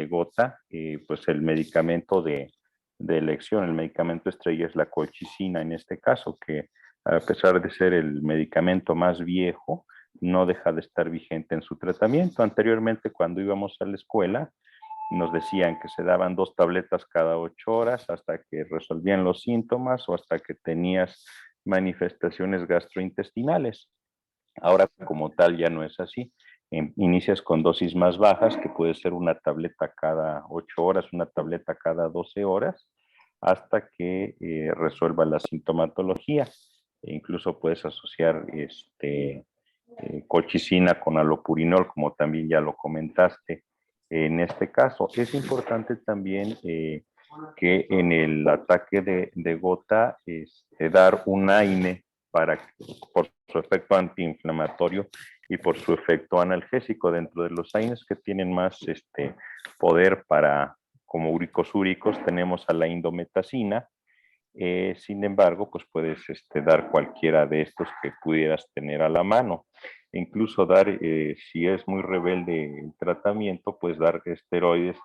gota, pues el medicamento de elección, el medicamento estrella es la colchicina en este caso, que a pesar de ser el medicamento más viejo, no deja de estar vigente en su tratamiento. Anteriormente, cuando íbamos a la escuela, nos decían que se daban 2 tabletas cada 8 horas hasta que resolvían los síntomas o hasta que tenías manifestaciones gastrointestinales. Ahora, como tal, ya no es así. Inicias con dosis más bajas, que puede ser una tableta cada 8 horas, una tableta cada 12 horas, hasta que resuelva la sintomatología. E incluso puedes asociar colchicina con alopurinol, como también ya lo comentaste. En este caso, es importante también que en el ataque de gota dar un AINE por su efecto antiinflamatorio y por su efecto analgésico. Dentro de los AINES que tienen más poder como uricosúricos tenemos a la indometacina. Sin embargo, pues puedes dar cualquiera de estos que pudieras tener a la mano. Incluso dar, si es muy rebelde el tratamiento, pues dar esteroides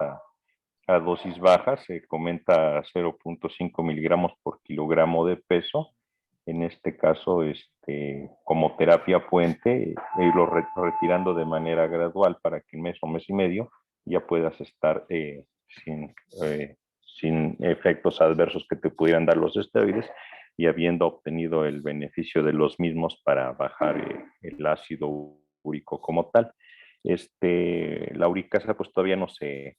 a dosis bajas, se comenta 0.5 miligramos por kilogramo de peso. En este caso, como terapia puente, irlo retirando de manera gradual para que en mes o mes y medio ya puedas estar sin efectos adversos que te pudieran dar los esteroides y habiendo obtenido el beneficio de los mismos para bajar el ácido úrico como tal. La uricasa pues todavía no se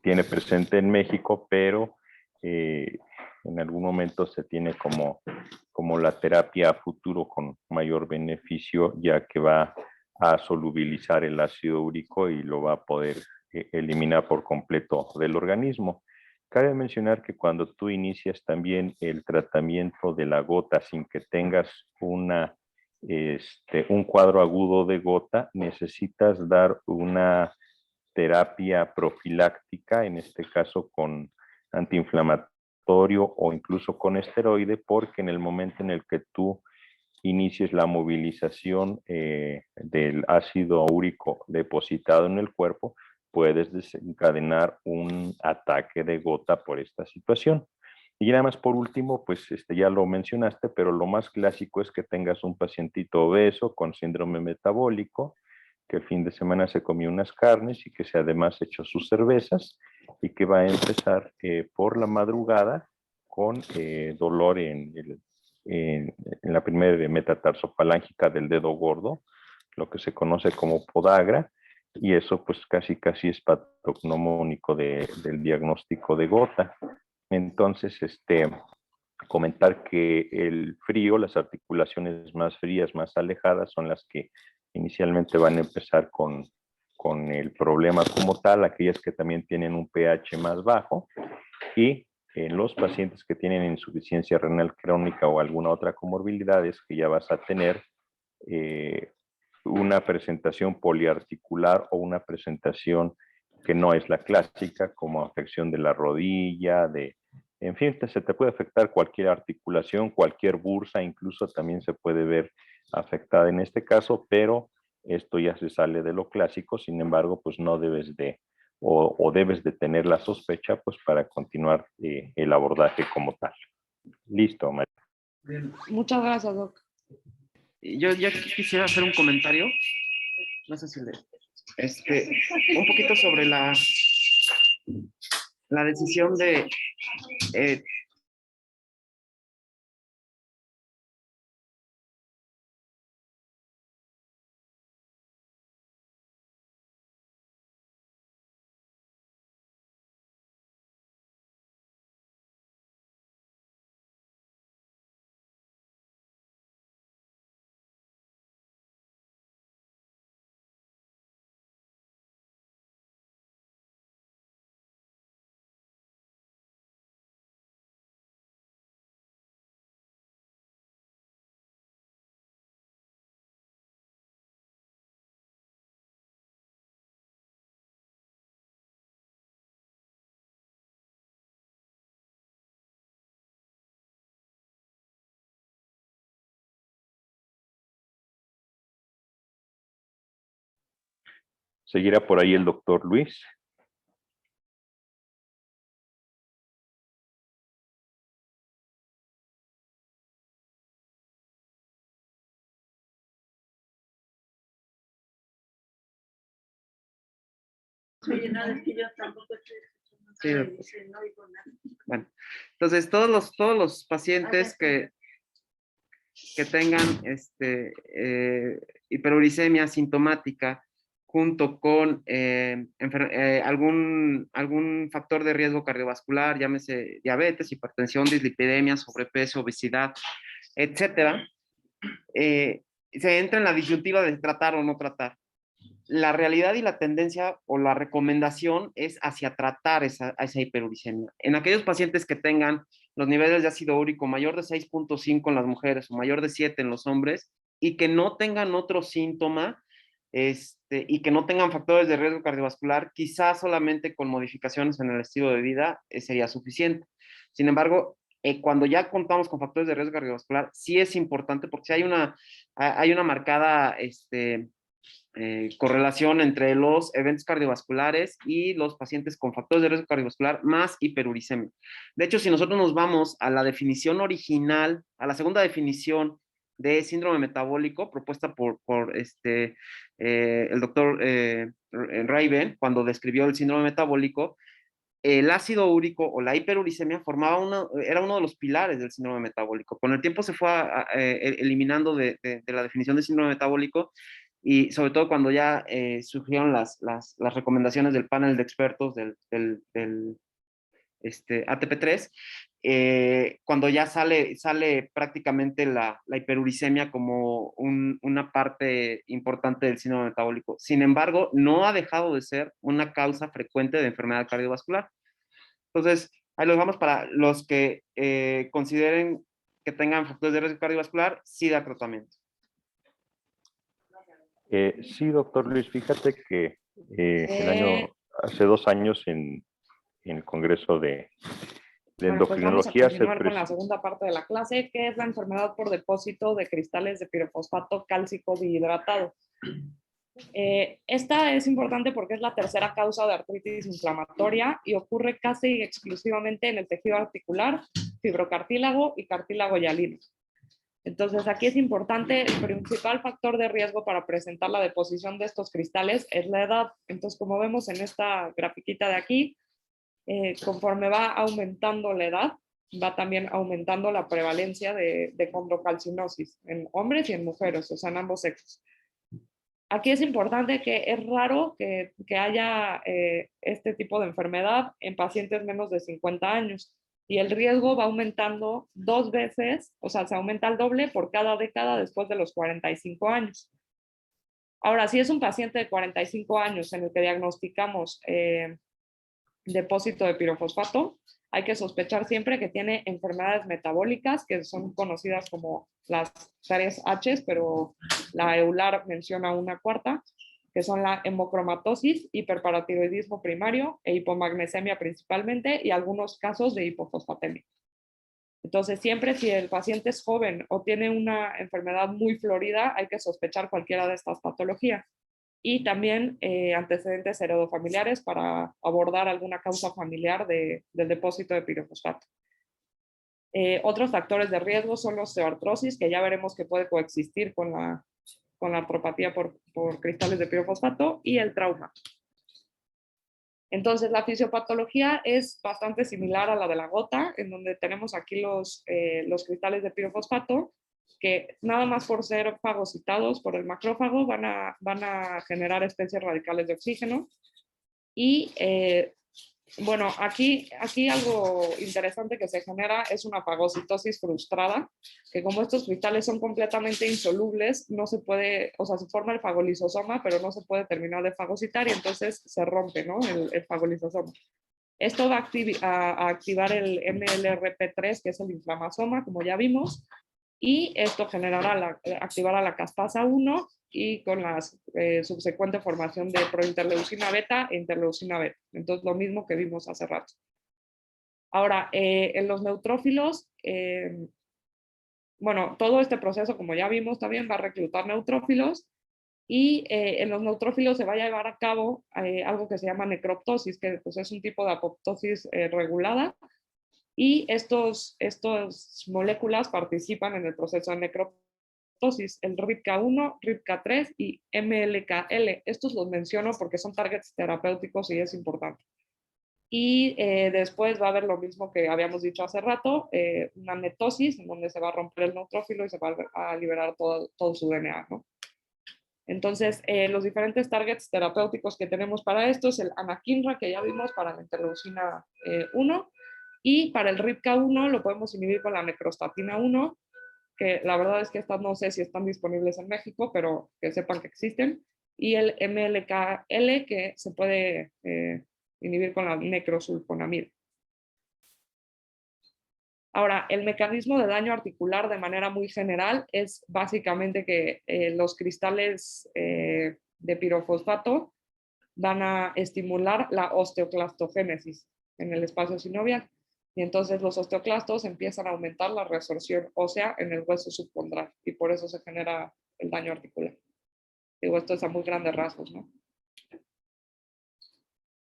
tiene presente en México, pero en algún momento se tiene como la terapia a futuro con mayor beneficio, ya que va a solubilizar el ácido úrico y lo va a poder elimina por completo del organismo. Cabe mencionar que cuando tú inicias también el tratamiento de la gota sin que tengas un cuadro agudo de gota, necesitas dar una terapia profiláctica, en este caso con antiinflamatorio o incluso con esteroide, porque en el momento en el que tú inicies la movilización del ácido úrico depositado en el cuerpo, puedes desencadenar un ataque de gota por esta situación. Y nada más por último, pues ya lo mencionaste, pero lo más clásico es que tengas un pacientito obeso con síndrome metabólico, que el fin de semana se comió unas carnes y que se además echó sus cervezas y que va a empezar por la madrugada con dolor en la primera metatarsofalangica del dedo gordo, lo que se conoce como podagra, y eso pues casi es patognomónico del diagnóstico de gota. Entonces, comentar que el frío, las articulaciones más frías, más alejadas, son las que inicialmente van a empezar con el problema como tal, aquellas que también tienen un pH más bajo, y en los pacientes que tienen insuficiencia renal crónica o alguna otra comorbilidad es que ya vas a tener una presentación poliarticular o una presentación que no es la clásica, como afección de la rodilla, en fin, se te puede afectar cualquier articulación, cualquier bursa, incluso también se puede ver afectada en este caso, pero esto ya se sale de lo clásico, sin embargo, pues no debes o debes de tener la sospecha, pues para continuar el abordaje como tal. Listo, María. Bien. Muchas gracias, Doc. Yo ya quisiera hacer un comentario, no sé si un poquito sobre la decisión de ¿Seguirá por ahí el doctor Luis? Oye, no, es que yo tampoco estoy escuchando. Sí, No digo nada. bueno, entonces todos los pacientes que tengan hiperuricemia sintomática junto con algún factor de riesgo cardiovascular, llámese diabetes, hipertensión, dislipidemia, sobrepeso, obesidad, etcétera, se entra en la disyuntiva de tratar o no tratar. La realidad y la tendencia o la recomendación es hacia tratar esa hiperuricemia. En aquellos pacientes que tengan los niveles de ácido úrico mayor de 6.5 en las mujeres o mayor de 7 en los hombres y que no tengan otro síntoma y que no tengan factores de riesgo cardiovascular, quizás solamente con modificaciones en el estilo de vida sería suficiente. Sin embargo, cuando ya contamos con factores de riesgo cardiovascular, sí es importante porque hay una marcada correlación entre los eventos cardiovasculares y los pacientes con factores de riesgo cardiovascular más hiperuricemia. De hecho, si nosotros nos vamos a la definición original, a la segunda definición de síndrome metabólico propuesta por el doctor Raven, cuando describió el síndrome metabólico, el ácido úrico o la hiperuricemia era uno de los pilares del síndrome metabólico. Con el tiempo se fue eliminando de la definición de síndrome metabólico y sobre todo cuando ya surgieron las recomendaciones del panel de expertos del ATP3 cuando ya sale prácticamente la hiperuricemia como una parte importante del síndrome metabólico. Sin embargo, no ha dejado de ser una causa frecuente de enfermedad cardiovascular. Entonces, ahí los vamos para los que consideren que tengan factores de riesgo cardiovascular, sí da tratamiento. Sí, doctor Luis, fíjate que hace 2 años en el Congreso de Bueno, pues vamos a endocrinología continuar con la segunda parte de la clase, que es la enfermedad por depósito de cristales de pirofosfato cálcico dihidratado. Esta es importante porque es la tercera causa de artritis inflamatoria y ocurre casi exclusivamente en el tejido articular, fibrocartílago y cartílago hialino. Entonces, aquí es importante, el principal factor de riesgo para presentar la deposición de estos cristales es la edad. Entonces, como vemos en esta grafiquita de aquí, conforme va aumentando la edad, va también aumentando la prevalencia de condrocalcinosis en hombres y en mujeres, o sea, en ambos sexos. Aquí es importante que es raro que haya este tipo de enfermedad en pacientes menos de 50 años y el riesgo va aumentando 2 veces, o sea, se aumenta el doble por cada década después de los 45 años. Ahora, si es un paciente de 45 años en el que diagnosticamos depósito de pirofosfato, hay que sospechar siempre que tiene enfermedades metabólicas que son conocidas como las 3H, pero la EULAR menciona una cuarta, que son la hemocromatosis, hiperparatiroidismo primario e hipomagnesemia principalmente y algunos casos de hipofosfatemia. Entonces, siempre si el paciente es joven o tiene una enfermedad muy florida, hay que sospechar cualquiera de estas patologías. Y también antecedentes heredofamiliares para abordar alguna causa familiar del depósito de pirofosfato. Otros factores de riesgo son la osteoartrosis, que ya veremos que puede coexistir con la artropatía por cristales de pirofosfato, y el trauma. Entonces, la fisiopatología es bastante similar a la de la gota, en donde tenemos aquí los cristales de pirofosfato, que nada más por ser fagocitados por el macrófago van a generar especies radicales de oxígeno. Y bueno, aquí algo interesante que se genera es una fagocitosis frustrada, que como estos cristales son completamente insolubles, no se puede, o sea, se forma el fagolisosoma, pero no se puede terminar de fagocitar y entonces se rompe, ¿no? el fagolisosoma. Esto va a activar el MLRP3, que es el inflamasoma, como ya vimos, y esto activará la caspasa 1 y con la subsecuente formación de prointerleucina beta e interleucina beta. Entonces, lo mismo que vimos hace rato. Ahora, en los neutrófilos, bueno, todo este proceso, como ya vimos, también va a reclutar neutrófilos y en los neutrófilos se va a llevar a cabo algo que se llama necroptosis, que pues, es un tipo de apoptosis regulada, y estas moléculas participan en el proceso de necroptosis, el RIPK1, RIPK3 y MLKL. Estos los menciono porque son targets terapéuticos y es importante. Y después va a haber lo mismo que habíamos dicho hace rato, una netosis, en donde se va a romper el neutrófilo y se va a liberar todo su DNA, ¿no? Entonces, los diferentes targets terapéuticos que tenemos para esto es el anakinra, que ya vimos para la interleucina 1, y para el RIPK1 lo podemos inhibir con la necrostatina 1, que la verdad es que estas no sé si están disponibles en México, pero que sepan que existen. Y el MLKL, que se puede inhibir con la necrosulfonamida. Ahora, el mecanismo de daño articular de manera muy general es básicamente que los cristales de pirofosfato van a estimular la osteoclastogénesis en el espacio sinovial. Y entonces los osteoclastos empiezan a aumentar la resorción ósea en el hueso subcondral y por eso se genera el daño articular. Digo, esto es a muy grandes rasgos, ¿no?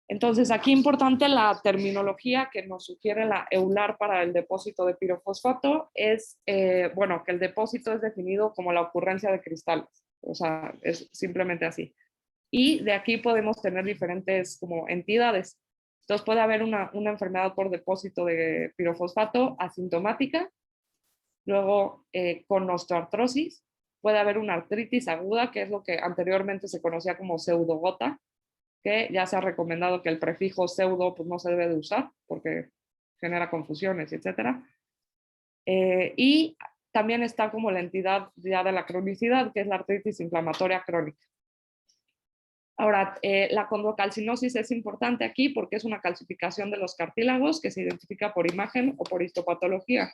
Entonces, aquí importante la terminología que nos sugiere la EULAR para el depósito de pirofosfato es, bueno, que el depósito es definido como la ocurrencia de cristales, o sea, es simplemente así. Y de aquí podemos tener diferentes como entidades. Entonces puede haber una enfermedad por depósito de pirofosfato asintomática, luego con osteoartrosis, puede haber una artritis aguda, que es lo que anteriormente se conocía como pseudogota, que ya se ha recomendado que el prefijo pseudo pues, no se debe de usar, porque genera confusiones, etcétera. Y también está como la entidad ya de la cronicidad, que es la artritis inflamatoria crónica. Ahora, la condrocalcinosis es importante aquí porque es una calcificación de los cartílagos que se identifica por imagen o por histopatología.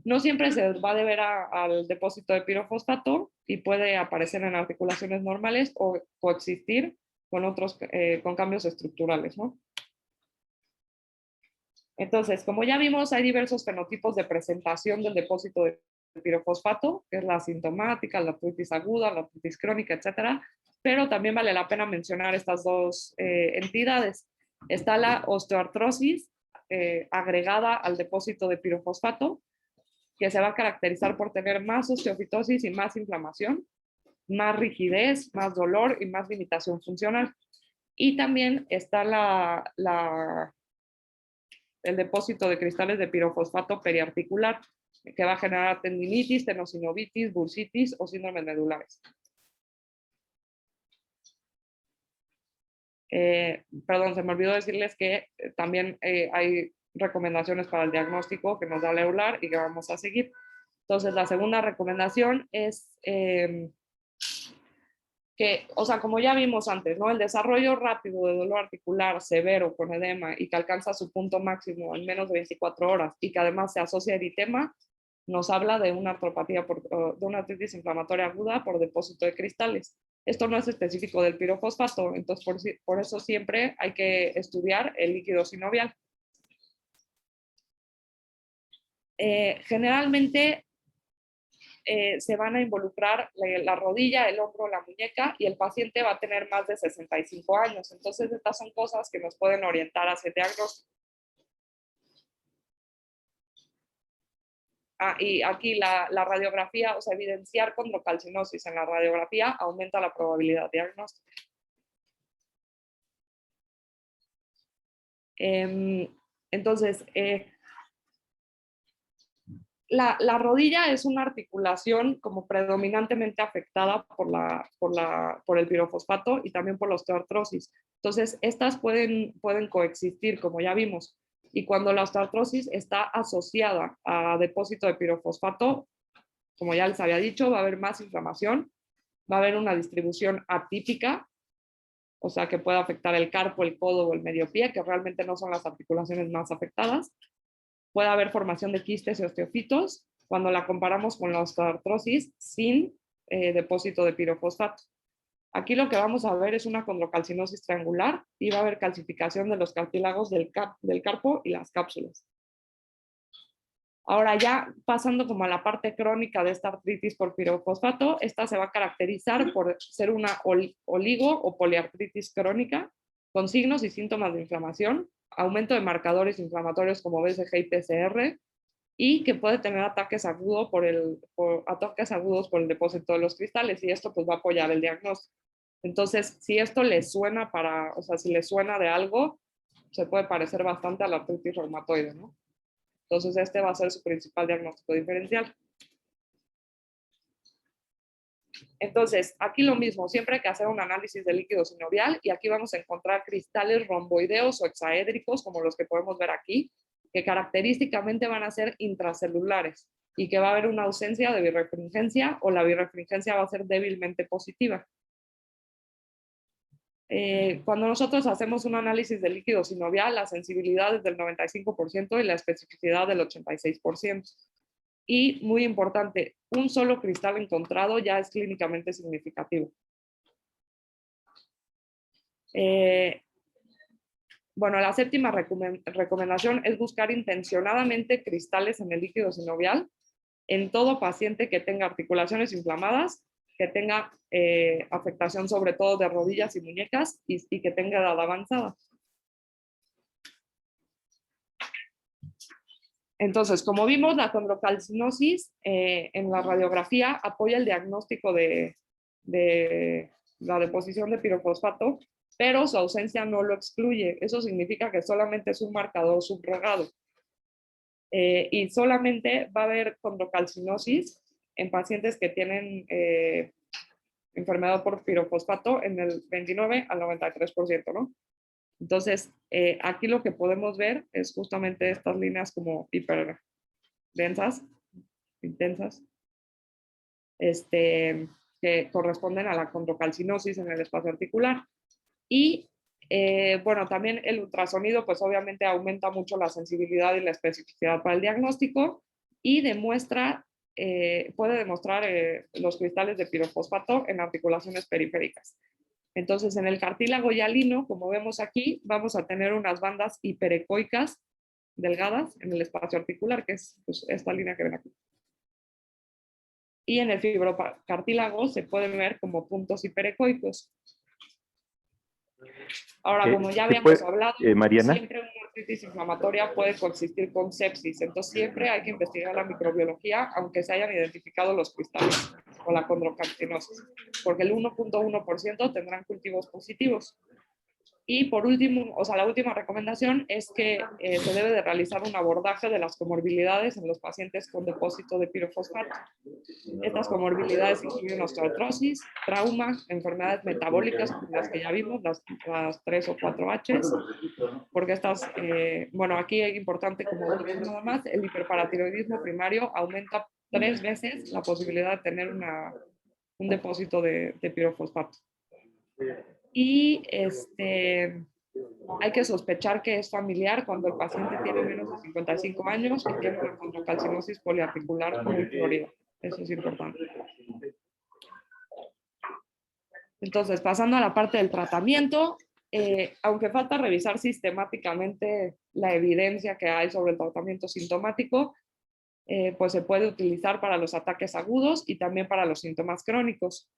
No siempre se va a deber al depósito de pirofosfato y puede aparecer en articulaciones normales o coexistir con otros, con cambios estructurales, ¿no? Entonces, como ya vimos, hay diversos fenotipos de presentación del depósito de pirofosfato, que es la asintomática, la artritis aguda, la artritis crónica, etcétera. Pero también vale la pena mencionar estas dos entidades. Está la osteoartrosis agregada al depósito de pirofosfato, que se va a caracterizar por tener más osteofitosis y más inflamación, más rigidez, más dolor y más limitación funcional. Y también está el depósito de cristales de pirofosfato periarticular, que va a generar tendinitis, tenosinovitis, bursitis o síndromes medulares. Perdón, se me olvidó decirles que también hay recomendaciones para el diagnóstico que nos da la EULAR y que vamos a seguir. Entonces, la segunda recomendación es que, o sea, como ya vimos antes, ¿no? El desarrollo rápido de dolor articular severo con edema y que alcanza su punto máximo en menos de 24 horas y que además se asocia a eritema, nos habla de una artropatía, de una artritis inflamatoria aguda por depósito de cristales. Esto no es específico del pirofosfato, entonces por eso siempre hay que estudiar el líquido sinovial. Generalmente se van a involucrar la rodilla, el hombro, la muñeca y el paciente va a tener más de 65 años. Entonces estas son cosas que nos pueden orientar hacia el diagnóstico. Y aquí la radiografía, o sea, evidenciar condrocalcinosis en la radiografía aumenta la probabilidad diagnóstica. Entonces, la rodilla es una articulación como predominantemente afectada por el pirofosfato y también por la osteoartrosis. Entonces, estas pueden coexistir, como ya vimos. Y cuando la osteoartrosis está asociada a depósito de pirofosfato, como ya les había dicho, va a haber más inflamación, va a haber una distribución atípica, o sea, que puede afectar el carpo, el codo o el medio pie, que realmente no son las articulaciones más afectadas. Puede haber formación de quistes y osteofitos cuando la comparamos con la osteoartrosis sin depósito de pirofosfato. Aquí lo que vamos a ver es una condrocalcinosis triangular y va a haber calcificación de los cartílagos del carpo y las cápsulas. Ahora ya pasando como a la parte crónica de esta artritis por pirofosfato, esta se va a caracterizar por ser una oligo o poliartritis crónica con signos y síntomas de inflamación, aumento de marcadores inflamatorios como BCG y PCR, y que puede tener ataques agudos por el depósito de los cristales, y esto pues va a apoyar el diagnóstico. Entonces, si esto les suena o sea, si les suena de algo, se puede parecer bastante a la artritis reumatoide, ¿no? Entonces, este va a ser su principal diagnóstico diferencial. Entonces, aquí lo mismo, siempre hay que hacer un análisis de líquido sinovial y aquí vamos a encontrar cristales romboideos o hexaédricos, como los que podemos ver aquí, que característicamente van a ser intracelulares y que va a haber una ausencia de birrefringencia o la birrefringencia va a ser débilmente positiva. Cuando nosotros hacemos un análisis de líquido sinovial, la sensibilidad es del 95% y la especificidad del 86%. Y muy importante, un solo cristal encontrado ya es clínicamente significativo. Bueno, la séptima recomendación es buscar intencionadamente cristales en el líquido sinovial en todo paciente que tenga articulaciones inflamadas, que tenga afectación sobre todo de rodillas y muñecas y que tenga edad avanzada. Entonces, como vimos, la condrocalcinosis en la radiografía apoya el diagnóstico de la deposición de pirofosfato, pero su ausencia no lo excluye. Eso significa que solamente es un marcador subrogado. Y solamente va a haber condrocalcinosis en pacientes que tienen enfermedad por pirofosfato en el 29 al 93%, ¿no? Entonces, aquí lo que podemos ver es justamente estas líneas como hiper densas, intensas, que corresponden a la condrocalcinosis en el espacio articular. Y bueno, también el ultrasonido pues obviamente aumenta mucho la sensibilidad y la especificidad para el diagnóstico y puede demostrar los cristales de pirofosfato en articulaciones periféricas. Entonces, en el cartílago hialino, como vemos aquí, vamos a tener unas bandas hiperecoicas delgadas en el espacio articular, que es pues, esta línea que ven aquí. Y en el fibrocartílago se pueden ver como puntos hiperecoicos. Ahora, como ya habíamos hablado, Mariana, siempre una artritis inflamatoria puede coexistir con sepsis, entonces siempre hay que investigar la microbiología, aunque se hayan identificado los cristales o la condrocalcinosis, porque el 1.1% tendrán cultivos positivos. Y por último, o sea, la última recomendación es que se debe de realizar un abordaje de las comorbilidades en los pacientes con depósito de pirofosfato. Estas comorbilidades incluyen osteoartrosis, trauma, enfermedades metabólicas, las que ya vimos, las 3 o 4 Hs, porque estas, bueno, aquí es importante como nada más, el hiperparatiroidismo primario aumenta 3 veces la posibilidad de tener un depósito de pirofosfato. Y hay que sospechar que es familiar cuando el paciente tiene menos de 55 años y tiene una condrocalcinosis poliarticular muy florida. Eso es importante. Entonces, pasando a la parte del tratamiento, aunque falta revisar sistemáticamente la evidencia que hay sobre el tratamiento sintomático, pues se puede utilizar para los ataques agudos y también para los síntomas crónicos.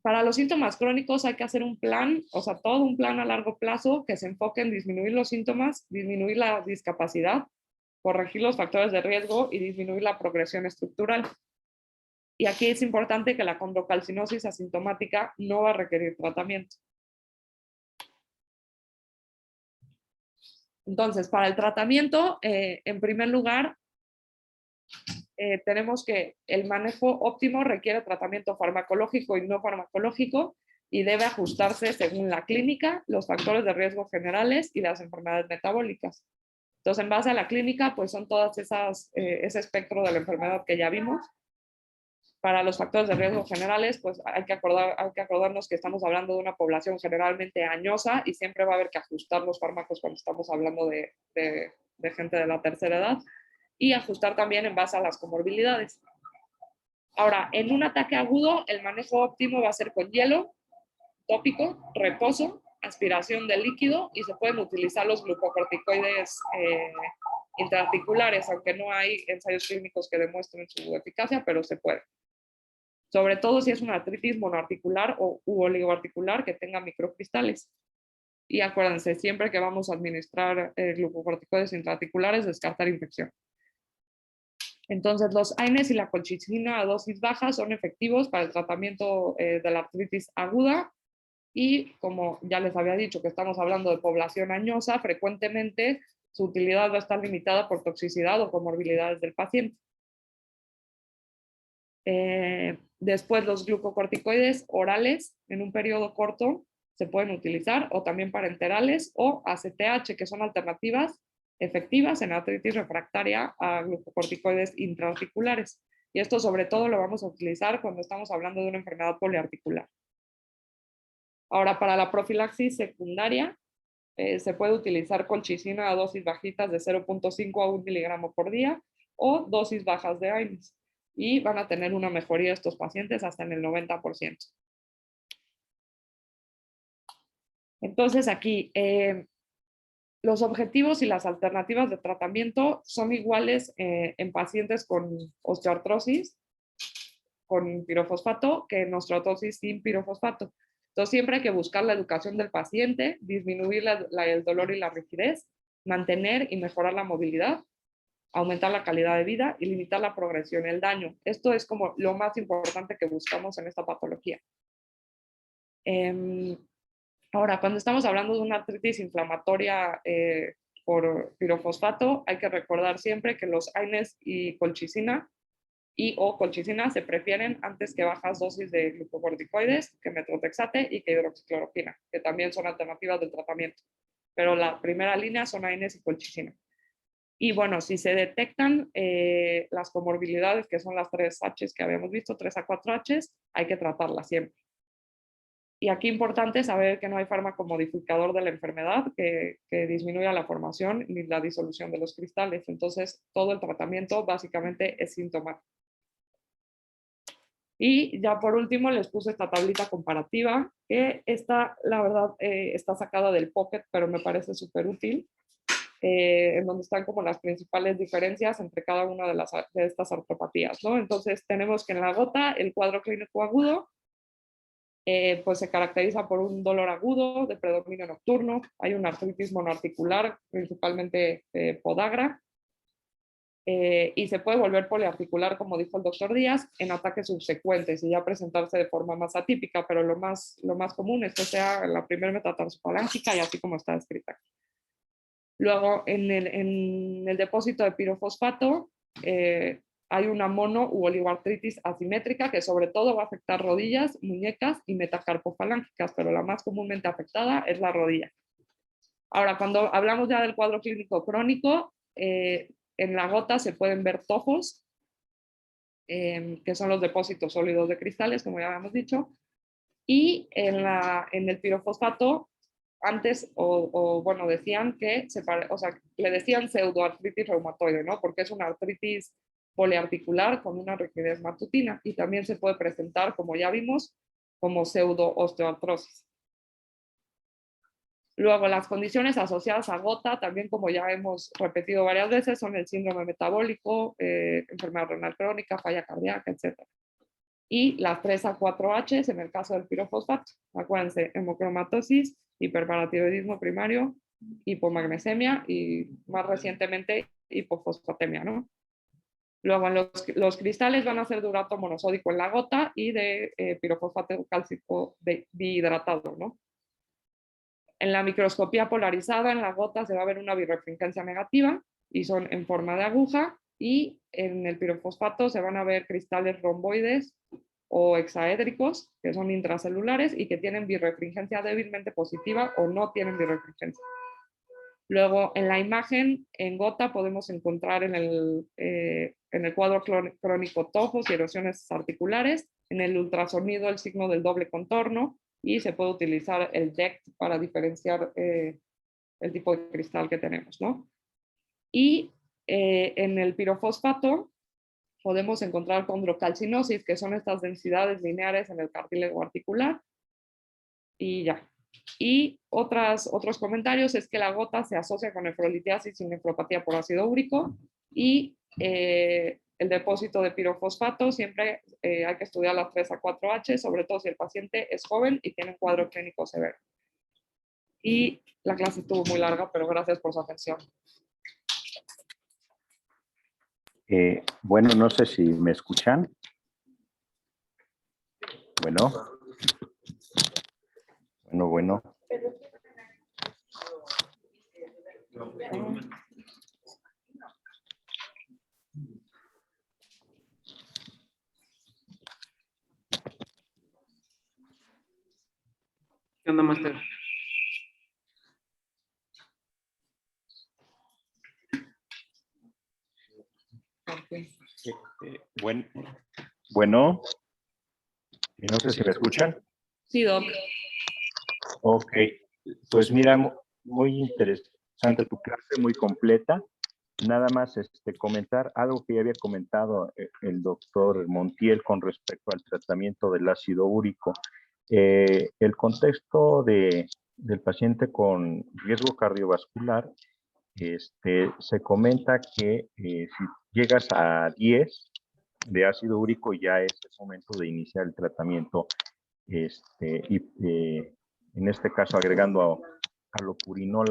Para los síntomas crónicos hay que hacer un plan, o sea, todo un plan a largo plazo que se enfoque en disminuir los síntomas, disminuir la discapacidad, corregir los factores de riesgo y disminuir la progresión estructural. Y aquí es importante que la condrocalcinosis asintomática no va a requerir tratamiento. Entonces, para el tratamiento, en primer lugar, tenemos que el manejo óptimo requiere tratamiento farmacológico y no farmacológico y debe ajustarse según la clínica, los factores de riesgo generales y las enfermedades metabólicas. Entonces, en base a la clínica, pues son todas ese espectro de la enfermedad que ya vimos. Para los factores de riesgo generales, pues hay que acordarnos que estamos hablando de una población generalmente añosa y siempre va a haber que ajustar los fármacos cuando estamos hablando de gente de la tercera edad y ajustar también en base a las comorbilidades. Ahora, en un ataque agudo, el manejo óptimo va a ser con hielo, tópico, reposo, aspiración de líquido y se pueden utilizar los glucocorticoides intraarticulares, aunque no hay ensayos clínicos que demuestren su eficacia, pero se puede. Sobre todo si es una artritis monoarticular u oligoarticular que tenga microcristales. Y acuérdense, siempre que vamos a administrar glucocorticoides intraarticulares, descartar infección. Entonces, los AINES y la colchicina a dosis bajas son efectivos para el tratamiento de la artritis aguda y como ya les había dicho que estamos hablando de población añosa, frecuentemente su utilidad va a estar limitada por toxicidad o comorbilidades del paciente. Después, los glucocorticoides orales en un periodo corto se pueden utilizar o también parenterales o ACTH, que son alternativas efectivas en artritis refractaria a glucocorticoides intraarticulares. Y esto sobre todo lo vamos a utilizar cuando estamos hablando de una enfermedad poliarticular. Ahora, para la profilaxis secundaria, se puede utilizar colchicina a dosis bajitas de 0.5 a 1 miligramo por día o dosis bajas de AINES. Y van a tener una mejoría estos pacientes hasta en el 90%. Entonces aquí, los objetivos y las alternativas de tratamiento son iguales en pacientes con osteoartrosis, con pirofosfato, que en osteoartrosis sin pirofosfato. Entonces siempre hay que buscar la educación del paciente, disminuir el dolor y la rigidez, mantener y mejorar la movilidad, aumentar la calidad de vida y limitar la progresión y el daño. Esto es como lo más importante que buscamos en esta patología. Ahora, cuando estamos hablando de una artritis inflamatoria por pirofosfato, hay que recordar siempre que los AINES y colchicina y o colchicina se prefieren antes que bajas dosis de glucocorticoides, que metotrexate y que hidroxicloroquina, que también son alternativas del tratamiento. Pero la primera línea son AINES y colchicina. Y bueno, si se detectan las comorbilidades, que son las 3 Hs que habíamos visto, 3 a 4 Hs, hay que tratarlas siempre. Y aquí importante saber que no hay fármaco modificador de la enfermedad que disminuya la formación ni la disolución de los cristales. Entonces, todo el tratamiento básicamente es sintomático. Y ya por último les puse esta tablita comparativa, que esta, la verdad, está sacada del Pocket, pero me parece súper útil, en donde están como las principales diferencias entre cada una de estas artropatías, ¿no? Entonces tenemos que en la gota el cuadro clínico agudo pues se caracteriza por un dolor agudo de predominio nocturno, hay una artritis monoarticular, principalmente podagra, y se puede volver poliarticular, como dijo el doctor Díaz, en ataques subsecuentes y ya presentarse de forma más atípica, pero lo más común es que sea la primera metatarsofalángica y así como está descrita. Luego, en el depósito de pirofosfato, hay una mono u oligoartritis asimétrica que sobre todo va a afectar rodillas, muñecas y metacarpofalángicas, pero la más comúnmente afectada es la rodilla. Ahora, cuando hablamos ya del cuadro clínico crónico, en la gota se pueden ver tofos, que son los depósitos sólidos de cristales, como ya habíamos dicho, y en el pirofosfato, antes, bueno, decían que, o sea, le decían pseudoartritis reumatoide, ¿no? Porque es una artritis poliarticular con una rigidez matutina y también se puede presentar, como ya vimos, como pseudo-osteoartrosis. Luego, las condiciones asociadas a gota, también como ya hemos repetido varias veces, son el síndrome metabólico, enfermedad renal crónica, falla cardíaca, etc. Y las 3 a 4 H en el caso del pirofosfato. Acuérdense, hemocromatosis, hiperparatiroidismo primario, hipomagnesemia y más recientemente hipofosfatemia, ¿no? Luego los cristales van a ser de urato monosódico en la gota y de pirofosfato cálcico dihidratado, ¿no? En la microscopía polarizada en la gota se va a ver una birrefringencia negativa y son en forma de aguja, y en el pirofosfato se van a ver cristales romboides o hexaédricos que son intracelulares y que tienen birrefringencia débilmente positiva o no tienen birrefringencia. Luego, en la imagen en gota podemos encontrar en el cuadro crónico tofos y erosiones articulares, en el ultrasonido el signo del doble contorno, y se puede utilizar el DECT para diferenciar el tipo de cristal que tenemos, ¿no? Y en el pirofosfato podemos encontrar condrocalcinosis, que son estas densidades lineares en el cartílago articular, y ya. Y otros comentarios es que la gota se asocia con nefrolitiasis y nefropatía por ácido úrico, y el depósito de pirofosfato siempre hay que estudiar las 3 a 4 H, sobre todo si el paciente es joven y tiene un cuadro clínico severo. Y la clase estuvo muy larga, pero gracias por su atención. Bueno, no sé si me escuchan. Bueno. ¿Qué onda, máster? Bueno, no sé si me escuchan. Sí, Doc. Ok, pues mira, muy interesante tu clase, muy completa. Nada más comentar algo que ya había comentado el doctor Montiel con respecto al tratamiento del ácido úrico. El contexto del paciente con riesgo cardiovascular, se comenta que si llegas a 10 de ácido úrico ya es el momento de iniciar el tratamiento, en este caso agregando allopurinol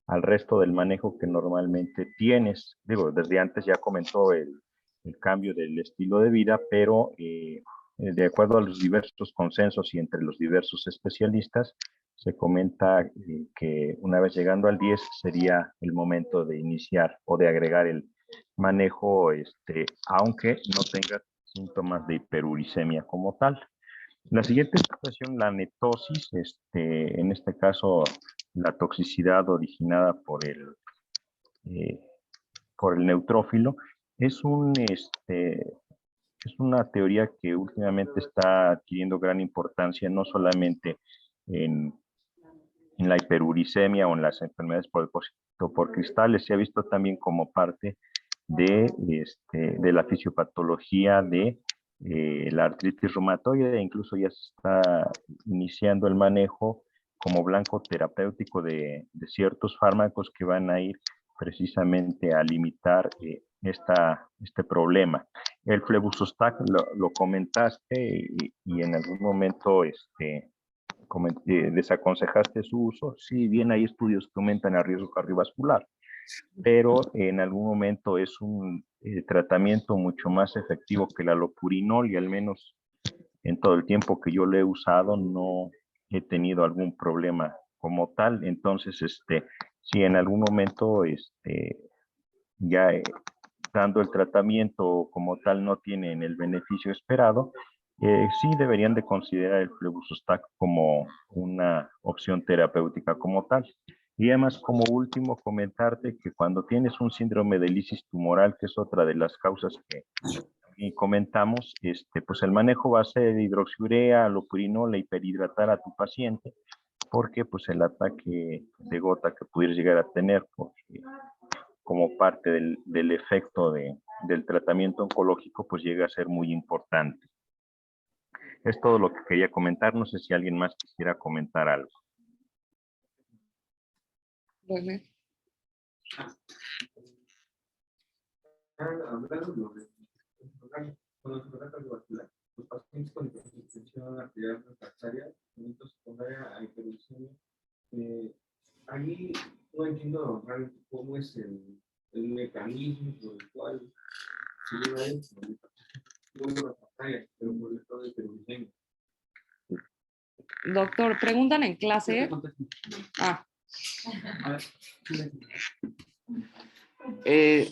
al resto del manejo que normalmente tienes. Digo, desde antes ya comentó el cambio del estilo de vida, pero de acuerdo a los diversos consensos y entre los diversos especialistas, se comenta que una vez llegando al 10 sería el momento de iniciar o de agregar el manejo, aunque no tenga síntomas de hiperuricemia como tal. La siguiente situación, la netosis, en este caso, la toxicidad originada por el neutrófilo, es es una teoría que últimamente está adquiriendo gran importancia, no solamente en, en la hiperuricemia o en las enfermedades por depósito por cristales, se ha visto también como parte de la fisiopatología de la artritis reumatoide, incluso ya se está iniciando el manejo como blanco terapéutico de ciertos fármacos que van a ir precisamente a limitar este problema. El Flebusostat lo comentaste y en algún momento desaconsejaste su uso. Si bien hay estudios que aumentan el riesgo cardiovascular, pero en algún momento es un tratamiento mucho más efectivo que el alopurinol y al menos en todo el tiempo que yo lo he usado no he tenido algún problema como tal. Entonces, si en algún momento ya dando el tratamiento como tal no tienen el beneficio esperado, sí deberían de considerar el Flebusostat como una opción terapéutica como tal. Y además, como último, comentarte que cuando tienes un síndrome de lisis tumoral, que es otra de las causas que comentamos, pues el manejo va a ser hidroxiurea, alopurinol, hiperhidratar a tu paciente, porque pues el ataque de gota que pudieras llegar a tener, porque como parte del efecto del tratamiento oncológico, pues llega a ser muy importante. Es todo lo que quería comentar. No sé si alguien más quisiera comentar algo. Bueno. Los pacientes con hipertensión arterial refractaria, secundaria a hiperuricemia, ahí no entiendo realmente cómo es el mecanismo por el cual se lleva esto, refractaria, pero por el estado de hiperuricemia. Doctor, preguntan en clase. Ah.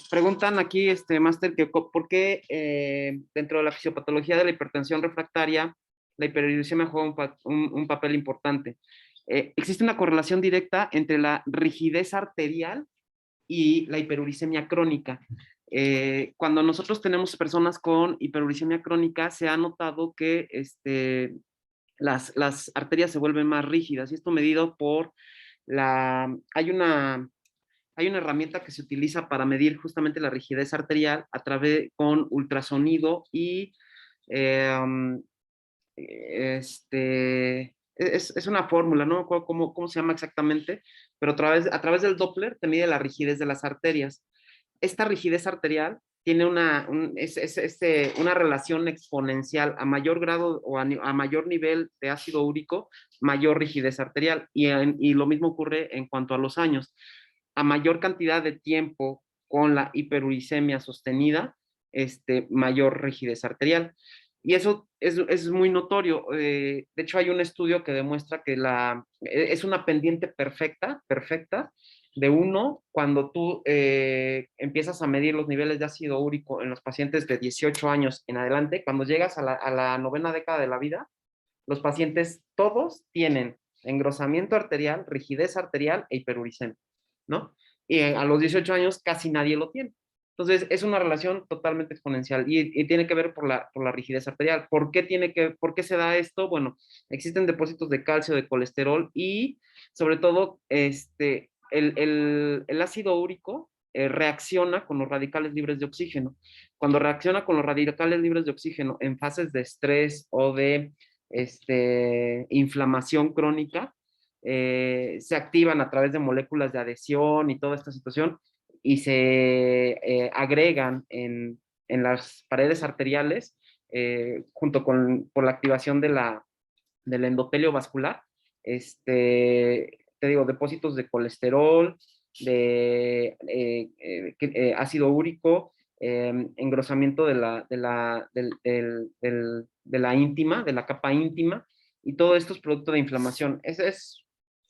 Preguntan aquí, máster, que por qué dentro de la fisiopatología de la hipertensión refractaria, la hiperuricemia juega un papel importante. Existe una correlación directa entre la rigidez arterial y la hiperuricemia crónica. Cuando nosotros tenemos personas con hiperuricemia crónica, se ha notado que las arterias se vuelven más rígidas, y esto medido por hay una herramienta que se utiliza para medir justamente la rigidez arterial con ultrasonido y es una fórmula, no me acuerdo cómo se llama exactamente, pero a través del Doppler te mide la rigidez de las arterias. Esta rigidez arterial tiene una relación exponencial. A mayor grado o a mayor nivel de ácido úrico, mayor rigidez arterial. Y lo mismo ocurre en cuanto a los años. A mayor cantidad de tiempo con la hiperuricemia sostenida, mayor rigidez arterial. Y eso es muy notorio. De hecho, hay un estudio que demuestra que es una pendiente perfecta de 1 cuando tú empiezas a medir los niveles de ácido úrico en los pacientes de 18 años en adelante. Cuando llegas a la 9ª década de la vida, los pacientes todos tienen engrosamiento arterial, rigidez arterial e hiperuricemia, ¿no? Y a los 18 años casi nadie lo tiene. Entonces, es una relación totalmente exponencial y tiene que ver por la rigidez arterial. ¿Por qué se da esto? Bueno, existen depósitos de calcio, de colesterol y, sobre todo, el ácido úrico reacciona con los radicales libres de oxígeno. Cuando reacciona con los radicales libres de oxígeno en fases de estrés o de inflamación crónica, se activan a través de moléculas de adhesión y toda esta situación y se agregan en las paredes arteriales junto por la activación del endotelio vascular, te digo, depósitos de colesterol, de ácido úrico, engrosamiento de la íntima, de la capa íntima, y todo esto es producto de inflamación. Esa es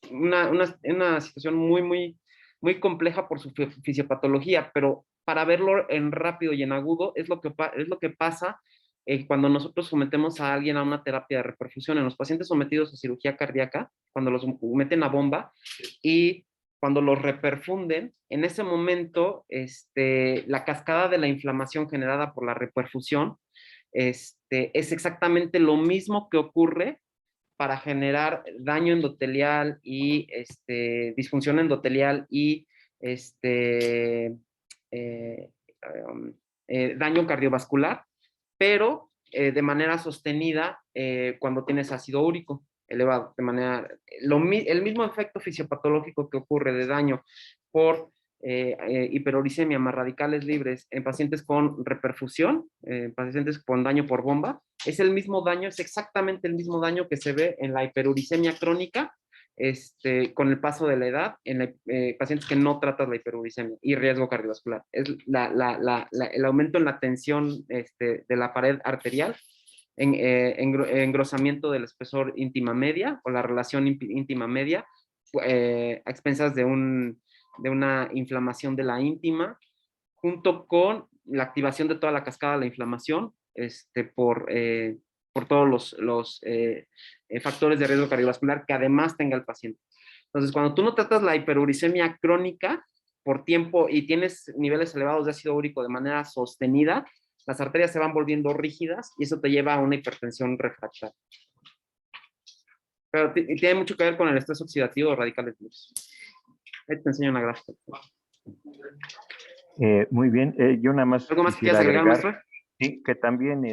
una situación muy, muy, muy compleja por su fisiopatología, pero para verlo en rápido y en agudo, es lo que pasa cuando nosotros sometemos a alguien a una terapia de reperfusión. En los pacientes sometidos a cirugía cardíaca, cuando los meten a bomba y cuando los reperfunden, en ese momento la cascada de la inflamación generada por la reperfusión es exactamente lo mismo que ocurre para generar daño endotelial y disfunción endotelial y eh, daño cardiovascular, pero de manera sostenida cuando tienes ácido úrico elevado, de manera, el mismo efecto fisiopatológico que ocurre de daño por hiperuricemia más radicales libres en pacientes con reperfusión, pacientes con daño por bomba, es el mismo daño, es exactamente el mismo daño que se ve en la hiperuricemia crónica con el paso de la edad en pacientes que no tratan la hiperuricemia y riesgo cardiovascular. Es el aumento en la tensión de la pared arterial, engrosamiento del espesor íntima media o la relación íntima media a expensas de una inflamación de la íntima, junto con la activación de toda la cascada de la inflamación por todos los factores de riesgo cardiovascular que además tenga el paciente. Entonces, cuando tú no tratas la hiperuricemia crónica por tiempo y tienes niveles elevados de ácido úrico de manera sostenida, las arterias se van volviendo rígidas y eso te lleva a una hipertensión refractaria. Pero tiene mucho que ver con el estrés oxidativo de radicales libres. Ahí te enseño una gráfica. Muy bien, yo nada más ¿Algo más que quisiera quieras agregar, agregar, maestro? sí, que también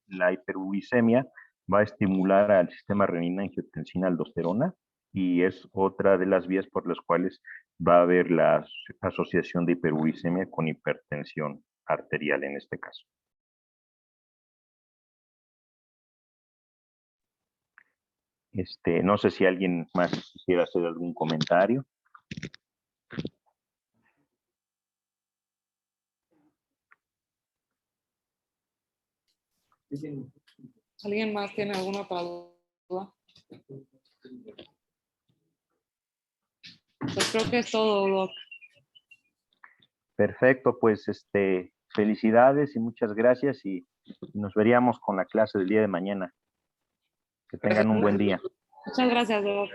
la hiperuricemia va a estimular al sistema renina-angiotensina-aldosterona y es otra de las vías por las cuales va a haber la asociación de hiperuricemia con hipertensión arterial en este caso. No sé si alguien más quisiera hacer algún comentario. ¿Alguien más tiene alguna otra duda? Pues creo que es todo, Doc. Perfecto, pues felicidades y muchas gracias y nos veríamos con la clase del día de mañana. Que tengan un buen día. Muchas gracias, Doc.